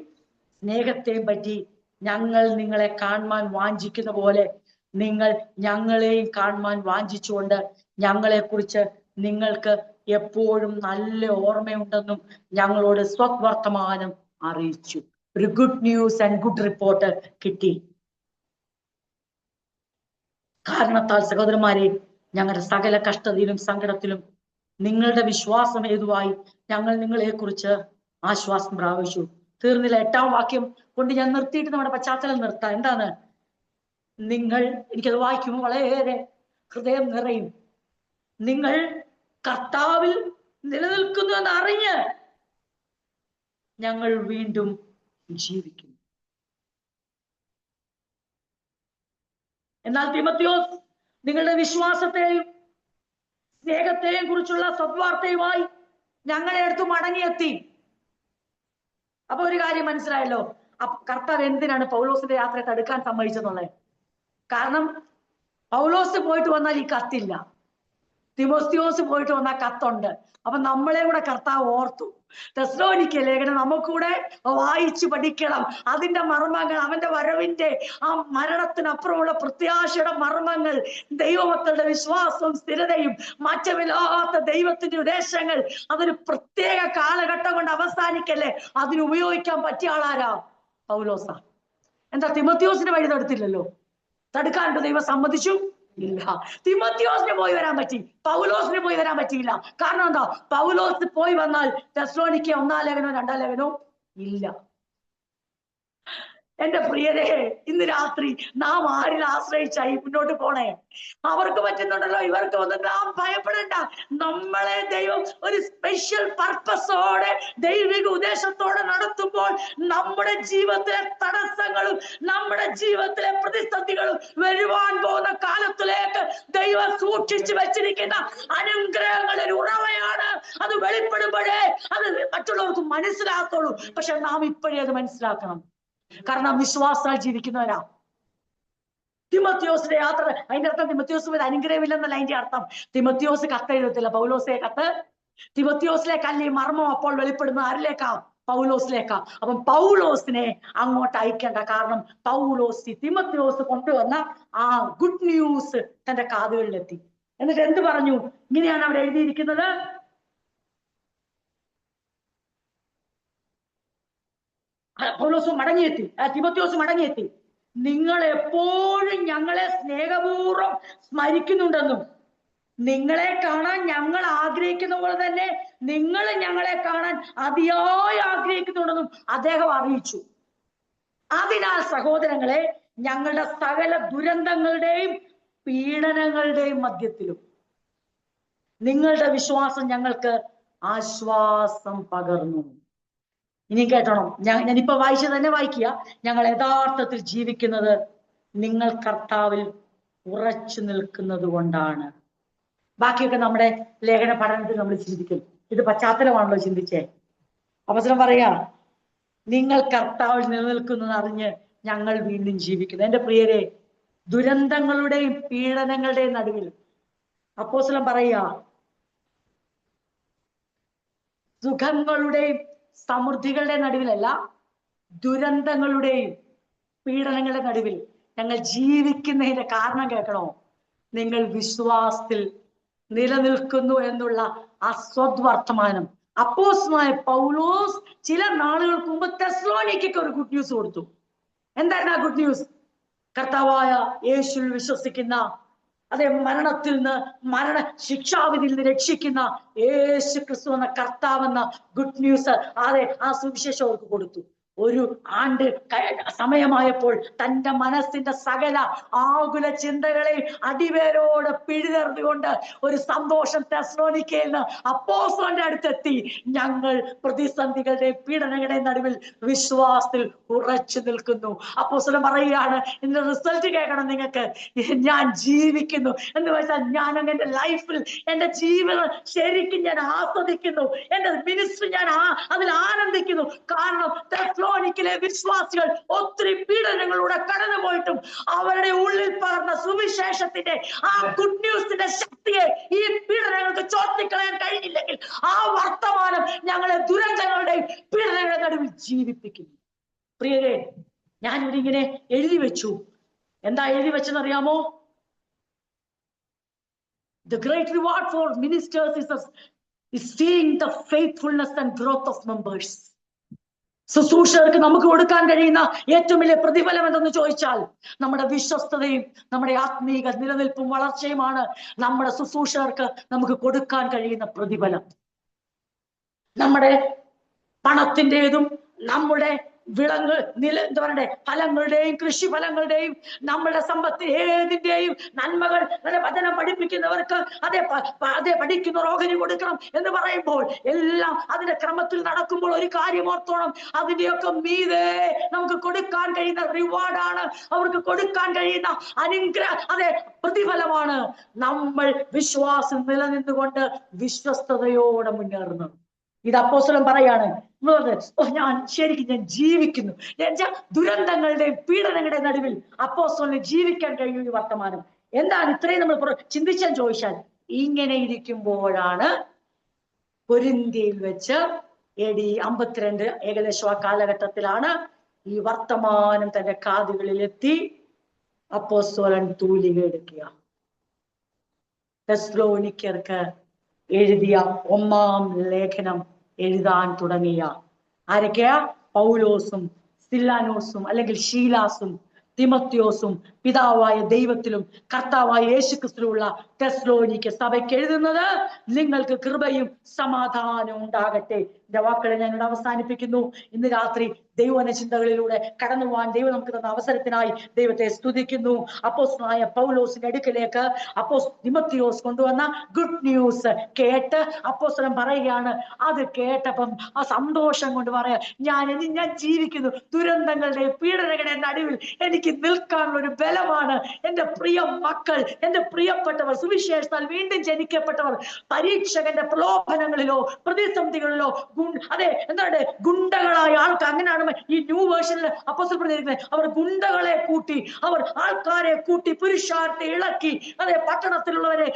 സ്നേഹത്തെയും പറ്റി ഞങ്ങൾ നിങ്ങളെ കാണുവാൻ വാഞ്ചിക്കുന്ന പോലെ നിങ്ങൾ ഞങ്ങളെയും കാണുവാൻ വാഞ്ചിച്ചുകൊണ്ട് ഞങ്ങളെ കുറിച്ച് നിങ്ങൾക്ക് എപ്പോഴും നല്ല ഓർമ്മയുണ്ടെന്നും ഞങ്ങളോട് സ്വവർത്തമാനം അറിയിച്ചു. ഒരു good news and good report കിട്ടി. കാരണത്താൽ സഹോദരന്മാരെ, ഞങ്ങളുടെ സകല കഷ്ടതയിലും സങ്കടത്തിലും നിങ്ങളുടെ വിശ്വാസം ഹേതുവായി ഞങ്ങൾ നിങ്ങളെ കുറിച്ച് ആശ്വാസം പ്രാപിച്ചു. തീർന്നില്ല. 8-ാം വാക്യം കൊണ്ട് ഞാൻ നിർത്തിയിട്ട് നമ്മുടെ പശ്ചാത്തലം നിർത്താം. എന്താണ്? നിങ്ങൾ, എനിക്കത് വായിക്കുമ്പോൾ വളരെ ഹൃദയം നിറയും. നിങ്ങൾ കർത്താവിൽ നിലനിൽക്കുന്നു എന്നറിഞ്ഞ് ഞങ്ങൾ വീണ്ടും ജീവിക്കും. എന്നാൽ തിമോത്തിയോസ് നിങ്ങളുടെ വിശ്വാസത്തെയും സ്നേഹത്തെയും കുറിച്ചുള്ള സദ്വാർത്തയുമായി ഞങ്ങളെ അടുത്ത് മടങ്ങിയെത്തി. അപ്പൊ ഒരു കാര്യം മനസ്സിലായല്ലോ, കർത്താവ് എന്തിനാണ് പൗലോസിന്റെ യാത്രയെ തടുക്കാൻ സമ്മതിച്ചെന്നുള്ളത്. കാരണം പൗലോസ് പോയിട്ട് വന്നാൽ ഈ കത്തില്ല, തിമോത്തിയോസ് പോയിട്ട് വന്നാൽ കത്തുണ്ട്. അപ്പൊ നമ്മളെ കൂടെ കർത്താവ് ഓർത്തു. തെസ്സലോനിക്ക ലേഖനം നമുക്കൂടെ വായിച്ചു പഠിക്കണം. അതിന്റെ മർമ്മങ്ങൾ, അവന്റെ വരവിന്റെ ആ മരണത്തിനപ്പുറമുള്ള പ്രത്യാശയുടെ മർമ്മങ്ങൾ, ദൈവമക്കളുടെ വിശ്വാസവും സ്ഥിരതയും, മാറ്റമില്ലാത്ത ദൈവത്തിന്റെ ഉദ്ദേശങ്ങൾ, അതൊരു പ്രത്യേക കാലഘട്ടം കൊണ്ട് അവസാനിക്കല്ലേ. അതിന് ഉപയോഗിക്കാൻ പറ്റിയ ആളാരാ? പൗലോസാ. എന്താ തിമോത്തിയോസിന്റെ വഴി തടുത്തില്ലല്ലോ. തടുക്കാനുണ്ട് ദൈവം സമ്മതിച്ചു? ഇല്ല. തിമോത്തിയോസിന് പോയി വരാൻ പറ്റി, പൗലോസിന് പോയി വരാൻ പറ്റിയില്ല. കാരണം എന്താ? പൗലോസ് പോയി വന്നാൽ തെസ്സലോനിക്ക 1-ാം ലേഖനോ 2-ാം ലേഖനോ ഇല്ല. എന്റെ പ്രിയരെ, ഇന്ന് രാത്രി നാം ആരിൽ ആശ്രയിച്ചായി മുന്നോട്ട് പോണേ? അവർക്ക് പറ്റുന്നുണ്ടല്ലോ, ഇവർക്ക് വന്ന് നാം ഭയപ്പെടേണ്ട. നമ്മളെ ദൈവം ഒരു സ്പെഷ്യൽ പർപ്പസോടെ, ദൈവിക ഉദ്ദേശത്തോടെ നടത്തുമ്പോൾ നമ്മുടെ ജീവിതത്തിലെ തടസ്സങ്ങളും നമ്മുടെ ജീവിതത്തിലെ പ്രതിസന്ധികളും വരുവാൻ പോകുന്ന കാലത്തിലേക്ക് ദൈവം സൂക്ഷിച്ചു വെച്ചിരിക്കുന്ന അനുഗ്രഹങ്ങളുടെ ഒരു ഉറവയാണ്. അത് വെളിപ്പെടുമ്പോഴേ അത് മറ്റുള്ളവർക്ക് മനസ്സിലാക്കുള്ളൂ. പക്ഷെ നാം ഇപ്പോഴേ അത് മനസ്സിലാക്കണം. കാരണം വിശ്വാസത്താൽ ജീവിക്കുന്നവരാ. തിമോത്തിയോസിന്റെ യാത്ര, അതിന്റെ അർത്ഥം തിമോത്തിയോസ് ഒരു അനുഗ്രഹമില്ലെന്നല്ല അതിന്റെ അർത്ഥം. തിമോത്തിയോസ് കത്തെഴുതത്തില്ല, പൗലോസെ കത്ത്. തിമോത്തിയോസിലേക്കല്ല ഈ മർമ്മം അപ്പോൾ വെളിപ്പെടുന്ന ആരിലേക്കാ? പൗലോസിലേക്കാ. അപ്പം പൗലോസിനെ അങ്ങോട്ട് അയക്കേണ്ട. കാരണം പൗലോസ് തിമോത്തിയോസ് കൊണ്ടുവന്ന ആ ഗുഡ് ന്യൂസ് തന്റെ കാതുകളിലെത്തി. എന്നിട്ട് എന്ത് പറഞ്ഞു? ഇങ്ങനെയാണ് അവിടെ എഴുതിയിരിക്കുന്നത്. പൗലോസ് മടങ്ങിയെത്തി, തിമോത്തിയോസ് മടങ്ങിയെത്തി. നിങ്ങൾ എപ്പോഴും ഞങ്ങളെ സ്നേഹപൂർവ്വം സ്മരിക്കുന്നുണ്ടെന്നും നിങ്ങളെ കാണാൻ ഞങ്ങൾ ആഗ്രഹിക്കുന്ന പോലെ തന്നെ നിങ്ങൾ ഞങ്ങളെ കാണാൻ അതിയായി ആഗ്രഹിക്കുന്നുണ്ടെന്നും അദ്ദേഹം അറിയിച്ചു. അതിനാൽ സഹോദരങ്ങളെ, ഞങ്ങളുടെ സകല ദുരന്തങ്ങളുടെയും പീഡനങ്ങളുടെയും മധ്യത്തിലും നിങ്ങളുടെ വിശ്വാസം ഞങ്ങൾക്ക് ആശ്വാസം പകർന്നു. ഇനി കേട്ടോണം, ഞാനിപ്പോ വായിച്ചത് തന്നെ വായിക്കുക. ഞങ്ങൾ യഥാർത്ഥത്തിൽ ജീവിക്കുന്നത് നിങ്ങൾ കർത്താവിൽ ഉറച്ചു നിൽക്കുന്നത് കൊണ്ടാണ്. ബാക്കിയൊക്കെ നമ്മുടെ ലേഖന പഠനത്തിൽ നമ്മൾ ചിന്തിക്കും. ഇത് പശ്ചാത്തലമാണല്ലോ ചിന്തിച്ചേ. അവസരം പറയാ, നിങ്ങൾ കർത്താവിൽ നിലനിൽക്കുന്നത് അറിഞ്ഞ് ഞങ്ങൾ വീണ്ടും ജീവിക്കുന്നു. എന്റെ പ്രിയരെ, ദുരന്തങ്ങളുടെയും പീഡനങ്ങളുടെയും നടുവിൽ അപ്പോസ്തലൻ പറയാ, സുഖങ്ങളുടെയും സമൃദ്ധികളുടെ നടുവിലല്ല, ദുരന്തങ്ങളുടെയും പീഡനങ്ങളുടെ നടുവിൽ ഞങ്ങൾ ജീവിക്കുന്നതിന്റെ കാരണം കേൾക്കണോ? നിങ്ങൾ വിശ്വാസത്തിൽ നിലനിൽക്കുന്നു എന്നുള്ള ആ സ്വദ്വർത്തമാനം അപ്പോസ്തലനായ പൗലോസ് ചില നാളുകൾക്ക് മുമ്പ് തെസ്സലോനിക്കയ്ക്ക് ഒരു ഗുഡ് ന്യൂസ് കൊടുത്തു. എന്തായിരുന്നു ആ ഗുഡ് ന്യൂസ്? കർത്താവായ യേശുവിൽ വിശ്വസിക്കുന്ന, അതെ, മരണത്തിൽ നിന്ന്, ശിക്ഷാവിധിയിൽ നിന്ന് രക്ഷിക്കുന്ന യേശു ക്രിസ്തു എന്ന കർത്താവെന്ന ഗുഡ് ന്യൂസ്, അതെ, ആ സുവിശേഷം അവർക്ക് കൊടുത്തു. ഒരു ആണ്ട് സമയമായപ്പോൾ തന്റെ മനസ്സിന്റെ സകല ആകുല ചിന്തകളെ അടിവേരോടെ പിഴുതെറിഞ്ഞുകൊണ്ട് ഒരു സന്തോഷം തെസ്സലോനിക്കയിൽ നിന്ന് അപ്പോസ്തലന്റെ അടുത്തെത്തി. ഞങ്ങൾ പ്രതിസന്ധികളുടെയും പീഡനങ്ങളുടെയും നടുവിൽ വിശ്വാസത്തിൽ ഉറച്ചു നിൽക്കുന്നു. അപ്പോസ്തലൻ പറയുകയാണ്, ഇതിന്റെ റിസൾട്ട് കേൾക്കണം നിങ്ങൾക്ക്. ഞാൻ ജീവിക്കുന്നു എന്ന് വെച്ചാൽ ഞാൻ എന്റെ ലൈഫിൽ, എന്റെ ജീവിതം ശരിക്കും ഞാൻ ആസ്വദിക്കുന്നു. എന്റെ മിനിസ്ട്രി ഞാൻ അതിൽ ആനന്ദിക്കുന്നു. കാരണം തെസ്സലോനിക്കയിലെ വിശ്വാസികൾ ഒത്തിരി പീഡനങ്ങളിലൂടെ കടന്നുപോയിട്ടും അവരുടെ ഉള്ളിൽ പകർന്ന സുവിശേഷത്തിന്റെ ആ ഗുഡ് ന്യൂസിന്റെ ശക്തിയെ ഈ പീഡനങ്ങൾക്ക് ചോർത്തിക്കളയാൻ കഴിഞ്ഞില്ലെങ്കിൽ ആ വർത്തമാനം ഞങ്ങളെ ദുരന്തങ്ങളുടെയും പീഡനങ്ങളുടെ നടുവിൽ ജീവിപ്പിക്കുന്നു. പ്രിയരെ, ഞാനിവിടെ ഇങ്ങനെ എഴുതി വെച്ചു. എന്താ എഴുതി വെച്ചെന്നറിയാമോ? The great reward for ministers is seeing the faithfulness and growth of members. ശുശ്രൂഷകർക്ക് നമുക്ക് കൊടുക്കാൻ കഴിയുന്ന ഏറ്റവും വലിയ പ്രതിഫലം എന്തെന്ന് ചോദിച്ചാൽ നമ്മുടെ വിശ്വസ്തതയും നമ്മുടെ ആത്മീക നിലനിൽപ്പും വളർച്ചയുമാണ് നമ്മുടെ ശുശ്രൂഷകർക്ക് നമുക്ക് കൊടുക്കാൻ കഴിയുന്ന പ്രതിഫലം. നമ്മുടെ പണത്തിൻ്റെതും നമ്മുടെ എന്താ പറയണ്ടേ, ഫലങ്ങളുടെയും കൃഷിഫലങ്ങളുടെയും നമ്മുടെ സമ്പത്ത് ഏതിന്റെയും നന്മകൾ വചനം പഠിപ്പിക്കുന്നവർക്ക് അതേ പഠിക്കുന്നവർ ഓഹരി കൊടുക്കണം എന്ന് പറയുമ്പോൾ എല്ലാം അതിന്റെ ക്രമത്തിൽ നടക്കുമ്പോൾ ഒരു കാര്യം ഓർത്തോണം, അതിന്റെയൊക്കെ മീതെ നമുക്ക് കൊടുക്കാൻ കഴിയുന്ന റിവാർഡാണ്, അവർക്ക് കൊടുക്കാൻ കഴിയുന്ന പ്രതിഫലമാണ് നമ്മൾ വിശ്വാസം നിലനിന്നുകൊണ്ട് വിശ്വസ്തയോടെ മുന്നേറുന്നത്. ഇത് അപ്പോസ്തലൻ പറയാണ്, ഞാൻ ജീവിക്കുന്നു. ദുരന്തങ്ങളുടെയും പീഡനങ്ങളുടെയും നടുവിൽ അപ്പോസ്തലന് ജീവിക്കാൻ കഴിയും ഈ വർത്തമാനം. എന്താണ് ഇത്രയും നമ്മൾ ചിന്തിച്ചാൽ ചോദിച്ചാൽ, ഇങ്ങനെ ഇരിക്കുമ്പോഴാണ് കൊരിന്ത്യയിൽ വെച്ച് AD 52 ഏകദേശം ആ കാലഘട്ടത്തിലാണ് ഈ വർത്തമാനം തന്റെ കാതുകളിൽ എത്തി. അപ്പോസ്തലൻ തൂലിക എടുക്കുക. തെസ്സലോനിക്കർക്ക് എഴുതിയ 1-ാം ലേഖനം എഴുതാൻ തുടങ്ങിയ ആരൊക്കെയാ? പൗലോസും സില്ലാനോസും അല്ലെങ്കിൽ ശീലാസും തിമത്യോസും പിതാവായ ദൈവത്തിലും കർത്താവായ യേശുക്രിസ്തുവിലുള്ള തെസ്സലോനിക്ക സഭയ്ക്ക് എഴുതുന്നത്, നിങ്ങൾക്ക് കൃപയും സമാധാനവും ഉണ്ടാകട്ടെ. എന്റെ വാക്കുകളെ ഞാൻ ഇവിടെ അവസാനിപ്പിക്കുന്നു. ഇന്ന് രാത്രി ദൈവവചന ചിന്തകളിലൂടെ കടന്നു പോകാൻ ദൈവം നമുക്ക് തന്ന അവസരത്തിനായി ദൈവത്തെ സ്തുതിക്കുന്നു. അപ്പോസ്തലനായ പൗലോസിന്റെ അടുക്കലേക്ക് തിമത്യോസ് കൊണ്ടുവന്ന ഗുഡ് ന്യൂസ് കേട്ട് അപ്പോസ്തലൻ പറയുകയാണ്. അത് കേട്ടപ്പം ആ സന്തോഷം കൊണ്ട് പറയാ, ഞാൻ ജീവിക്കുന്നു. ദുരന്തങ്ങളുടെ പീഡനങ്ങളുടെ നടുവിൽ എനിക്ക് നിൽക്കാനുള്ള ഒരു ബലമാണ്. എന്റെ പ്രിയ മക്കൾ, എന്റെ പ്രിയപ്പെട്ടവർ, സുവിശേഷത്താൽ വീണ്ടും ജനിക്കപ്പെട്ടവർ, പരീക്ഷകന്റെ പ്രലോഭനങ്ങളിലോ പ്രതിസന്ധികളിലോ എന്താണ് ഗുണ്ടകളായ ആൾക്കാർ, അങ്ങനെയാണ് ഈ ന്യൂ വേർഷനിൽ അപ്പോസ്തലൻ പറഞ്ഞിരിക്കുന്നത്. അവർ ഗുണ്ടകളെ കൂട്ടി, അവർ ആൾക്കാരെ കൂട്ടി, പുരുഷാരത്തെ ഇളക്കി, പട്ടണത്തിലുള്ളവരെ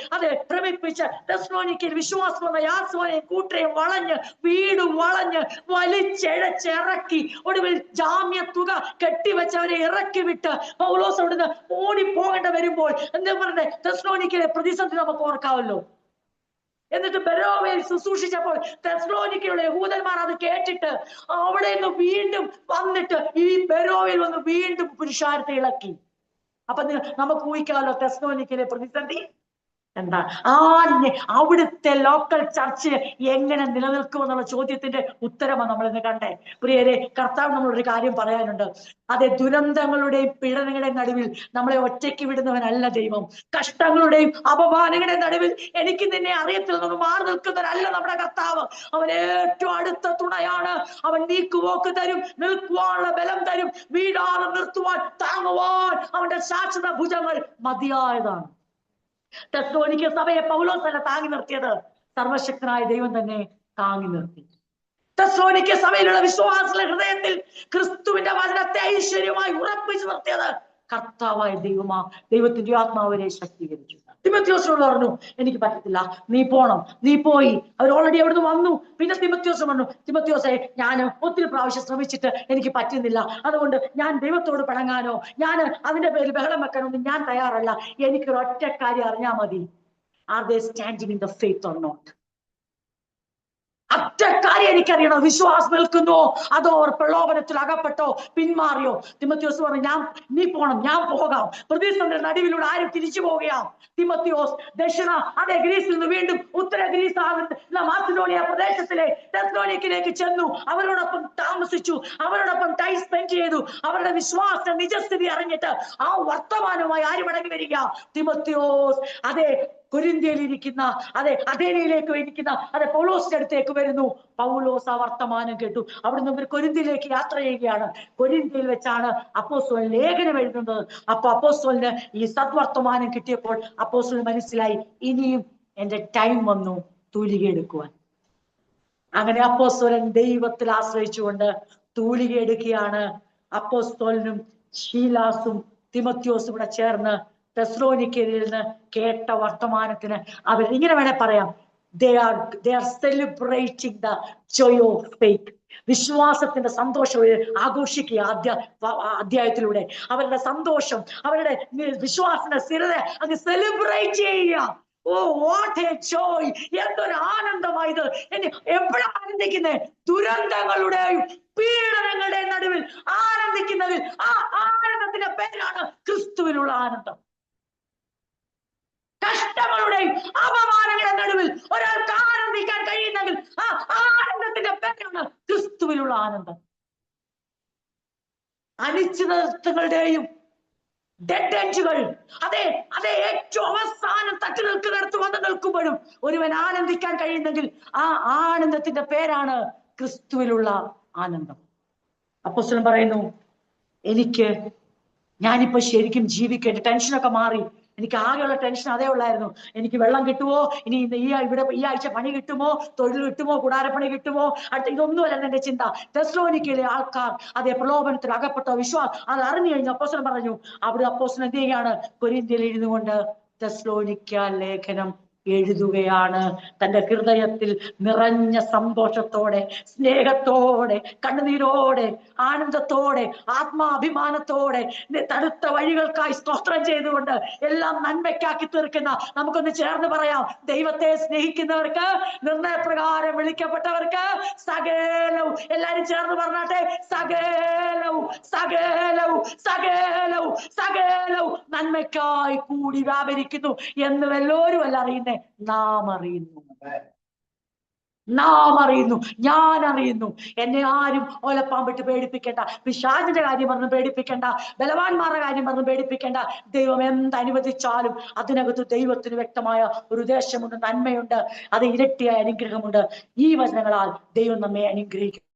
ഭ്രമിപ്പിച്ച് തെസ്സലോനിക്കയിൽ വിശ്വാസം വന്ന യാസോനെയും കൂട്ടരെയും വളഞ്ഞ് വീടും വളഞ്ഞ് വലിച്ചിഴച്ചിറക്കി ഒടുവിൽ ജാമ്യ തുക കെട്ടിവെച്ചവരെ ഇറക്കി വിട്ട് പൗലോസ് അവിടുന്ന് ഓടിപ്പോകേണ്ട വരുമ്പോൾ എന്താ പറഞ്ഞത്, തെസ്സലോനിക്കയിലെ പ്രതിസന്ധി നമുക്ക് ഓർക്കാമല്ലോ. എന്നിട്ട് ബെരോവയിൽ ശുശ്രൂഷിച്ചപ്പോൾ തെസ്സലോനിക്കയിലെ യഹൂദന്മാർ അത് കേട്ടിട്ട് അവിടെ നിന്ന് വീണ്ടും വന്നിട്ട് ഈ ബെരോവയിൽ വന്ന് വീണ്ടും പുരുഷാരത്തെ ഇളക്കി. അപ്പൊ നമുക്ക് ഊഹിക്കാമല്ലോ തെസ്സലോനിക്കയിലെ പ്രതിസന്ധി എന്താ. അവിടുത്തെ ലോക്കൽ ചർച്ച് എങ്ങനെ നിലനിൽക്കുമെന്നുള്ള ചോദ്യത്തിന്റെ ഉത്തരമാണ് നമ്മൾ ഇന്ന് കണ്ടേ. പ്രിയരെ, കർത്താവ് നമ്മളൊരു കാര്യം പറയാനുണ്ട്. അതെ, ദുരന്തങ്ങളുടെയും പീഡനങ്ങളുടെയും നടുവിൽ നമ്മളെ ഒറ്റയ്ക്ക് വിടുന്നവനല്ല ദൈവം. കഷ്ടങ്ങളുടെയും അപമാനങ്ങളുടെയും നടുവിൽ എനിക്ക് നിന്നെ അറിയത്തില്ലെന്ന് മാറി നിൽക്കുന്നവരല്ല നമ്മുടെ കർത്താവ്. അവൻ ഏറ്റവും അടുത്ത തുണയാണ്. അവൻ നീക്കുപോക്ക് തരും, നിൽക്കുവാനുള്ള ബലം തരും, വീഴാതെ നിർത്തുവാൻ, താങ്ങുവാൻ അവന്റെ ശാശ്വത ഭുജങ്ങൾ മതിയായതാണ്. തെസ്സലോനിക്ക സഭയെ പൗലോസല്ല താങ്ങി നിർത്തിയത്, സർവശക്തനായ ദൈവം തന്നെ താങ്ങി നിർത്തി. തെസ്സലോനിക്ക സഭയിലുള്ള വിശ്വാസികളുടെ ഹൃദയത്തിൽ ക്രിസ്തുവിന്റെ വചനത്തെ ഐശ്വര്യമായി ഉറപ്പിച്ചു നിർത്തിയത് കർത്താവായ ദൈവത്തിന്റെ ആത്മാവിനെ ശക്തീകരിച്ചു. തിമത്യോസിനോട് പറഞ്ഞു, എനിക്ക് പറ്റത്തില്ല, നീ പോണം. നീ പോയി. അവർ ഓൾറെഡി അവിടുന്ന് വന്നു. പിന്നെ തിമത്യോസ് പറഞ്ഞു, തിമത്യോസെ, ഞാൻ ഒത്തിരി പ്രാവശ്യം ശ്രമിച്ചിട്ട് എനിക്ക് പറ്റുന്നില്ല, അതുകൊണ്ട് ഞാൻ ദൈവത്തോട് പിണങ്ങാനോ ഞാൻ അതിന്റെ പേരിൽ ബഹളം വെക്കാനൊന്നും ഞാൻ തയ്യാറല്ല. എനിക്കൊരു ഒറ്റ കാര്യം അറിഞ്ഞാൽ മതി, are they standing in the faith or not? ഒറ്റ കാര്യം എനിക്കറിയണം, വിശ്വാസം നിൽക്കുന്നോ അതോ പ്രലോഭനത്തിൽ അകപ്പെട്ടോ പിന്മാറിയോ? തിമത്യോസ് പറഞ്ഞു, നീ പോണം, ഞാൻ പോകാം. പ്രതിസന്ധി നടുവിലൂടെ ആരും തിരിച്ചു പോവുകയാ. തിമത്യോസ് ഗ്രീസിൽ നിന്ന് വീണ്ടും ഉത്തര ഗ്രീസ് ആകുന്ന മാസിഡോണിയ പ്രദേശത്തിലെ തെസ്സലോനിക്കയിലേക്ക് ചെന്നു. അവരോടൊപ്പം താമസിച്ചു, അവരോടൊപ്പം ടൈം സ്പെൻഡ് ചെയ്തു. അവരുടെ വിശ്വാസ നിജസ്ഥിതി അറിഞ്ഞിട്ട് ആ വർത്തമാനവുമായി ആര് മടങ്ങി വരിക? തിമത്യോസ് കൊരിന്ത്യയിൽ ഇരിക്കുന്ന അഥേനയിലേക്ക് ഇരിക്കുന്ന പൗലോസിന്റെ അടുത്തേക്ക് വരുന്നു. പൗലോസ് ആ വർത്തമാനം കേട്ടു. അവിടുന്ന് ഇവർ കൊരിന്ത്യയിലേക്ക് യാത്ര ചെയ്യുകയാണ്. കൊരിന്ത്യയിൽ വെച്ചാണ് അപ്പോസ്തലൻ ലേഖനം എഴുതുന്നത്. അപ്പൊ അപ്പോസ്തലന് ഈ സദ്വർത്തമാനം കിട്ടിയപ്പോൾ അപ്പോസ്തലന് മനസ്സിലായി, ഇനിയും എന്റെ ടൈം വന്നു തൂലിക എടുക്കുവാൻ. അങ്ങനെ അപ്പോസ്തലൻ ദൈവത്തിൽ ആശ്രയിച്ചുകൊണ്ട് തൂലിക എടുക്കുകയാണ്. അപ്പോസ്തലനും ശീലാസും തിമത്യോസും കൂടെ ചേർന്ന് തെസ്സലോനിക്കയിൽ നിന്ന് കേട്ട വർത്തമാനത്തിന് അവർ ഇങ്ങനെ വേണേ പറയാം, they are celebrating the joy of faith. വിശ്വാസത്തിന്റെ സന്തോഷം ആഘോഷിക്കുക. അധ്യായത്തിലൂടെ അവരുടെ സന്തോഷം, അവരുടെ വിശ്വാസത്തിന്റെ സ്ഥിരത അത് സെലിബ്രേറ്റ് ചെയ്യുക. ഓ, വാട്ട് എ ജോയ്! എന്തൊരു ആനന്ദമായത്! എപ്പോഴാണ് ആനന്ദിക്കുന്നത്? ദുരന്തങ്ങളുടെയും പീഡനങ്ങളുടെയും നടുവിൽ ആനന്ദിക്കുന്നതിൽ ആ ആനന്ദത്തിന്റെ പേരാണ് ക്രിസ്തുവിലുള്ള ആനന്ദം. കഷ്ടങ്ങളുടെയും അപമാനങ്ങളുടെ നടുവിൽ ഒരാൾക്ക് ആനന്ദിക്കാൻ കഴിയുന്നെങ്കിൽ ആ ആനന്ദത്തിന്റെ പേരാണ് ക്രിസ്തുവിലുള്ള ആനന്ദം. അനിശ്ചിതത്വങ്ങളുടെയും ഡെഡ് എൻഡുകൾ, അതെ അതെ, ഏറ്റവും അവസാനം തട്ടി നിൽക്കുന്നിടത്ത് വന്ന് നിൽക്കുമ്പോഴും ഒരുവൻ ആനന്ദിക്കാൻ കഴിയുന്നെങ്കിൽ ആ ആനന്ദത്തിന്റെ പേരാണ് ക്രിസ്തുവിലുള്ള ആനന്ദം. അപ്പോസ്തലൻ പറയുന്നു, ഞാനിപ്പോ ശരിക്കും ജീവിക്കേണ്ട ടെൻഷനൊക്കെ മാറി. എനിക്ക് ആകെയുള്ള ടെൻഷൻ അതേ ഉള്ളായിരുന്നു. എനിക്ക് വെള്ളം കിട്ടുമോ, ഇനി ഈ ആഴ്ച പണി കിട്ടുമോ, തൊഴിൽ കിട്ടുമോ, കൂടാരപ്പണി കിട്ടുമോ, അടുത്ത ഇതൊന്നുമല്ല എന്റെ ചിന്ത. തെസ്സലോനിക്കയിലെ ആൾക്കാർ അതേ പ്രലോഭനത്തിൽ അകപ്പെട്ട വിശ്വാസം അത് അറിഞ്ഞു കഴിഞ്ഞു. അപ്പോസ്തലൻ പറഞ്ഞു, അവിടെ അപ്പോസ്തലൻ എന്ത് ചെയ്യാണ്? കൊരിന്ത്യയിൽ ഇരുന്നുകൊണ്ട് തെസ്സലോനിക്ക ലേഖനം എഴുതുകയാണ്. തന്റെ ഹൃദയത്തിൽ നിറഞ്ഞ സന്തോഷത്തോടെ, സ്നേഹത്തോടെ, കണ്ണുനീരോടെ, ആനന്ദത്തോടെ, ആത്മാഭിമാനത്തോടെ, തടുത്ത വഴികൾക്കായി സ്തോത്രം ചെയ്തുകൊണ്ട് എല്ലാം നന്മയ്ക്കാക്കി തീർക്കുന്ന, നമുക്കൊന്ന് ചേർന്ന് പറയാം, ദൈവത്തെ സ്നേഹിക്കുന്നവർക്ക്, നിർണയപ്രകാരം വിളിക്കപ്പെട്ടവർക്ക് സകലവും, എല്ലാരും ചേർന്ന് പറഞ്ഞാട്ടെ, സകലവും സകലവും സകലവും സകലവും നന്മയ്ക്കായി കൂടി വ്യാപരിക്കുന്നു എന്ന് എല്ലാവരും അല്ല അറിയുന്നേ, നാം അറിയുന്നു. നാം അറിയുന്നു, ഞാൻ അറിയുന്നു. എന്നെ ആരും ഓലപ്പാമ്പിട്ട് പേടിപ്പിക്കേണ്ട, പിശാചിന്റെ കാര്യം പറഞ്ഞ് പേടിപ്പിക്കേണ്ട, ബലവാന്മാരുടെ കാര്യം പറഞ്ഞ് പേടിപ്പിക്കേണ്ട. ദൈവം എന്തനുവദിച്ചാലും അതിനകത്ത് ദൈവത്തിന് വ്യക്തമായ ഒരു ഉദ്ദേശമുണ്ട്, നന്മയുണ്ട്, അത് ഇരട്ടിയായ അനുഗ്രഹമുണ്ട്. ഈ വചനങ്ങളാൽ ദൈവം നമ്മെ അനുഗ്രഹിക്കും.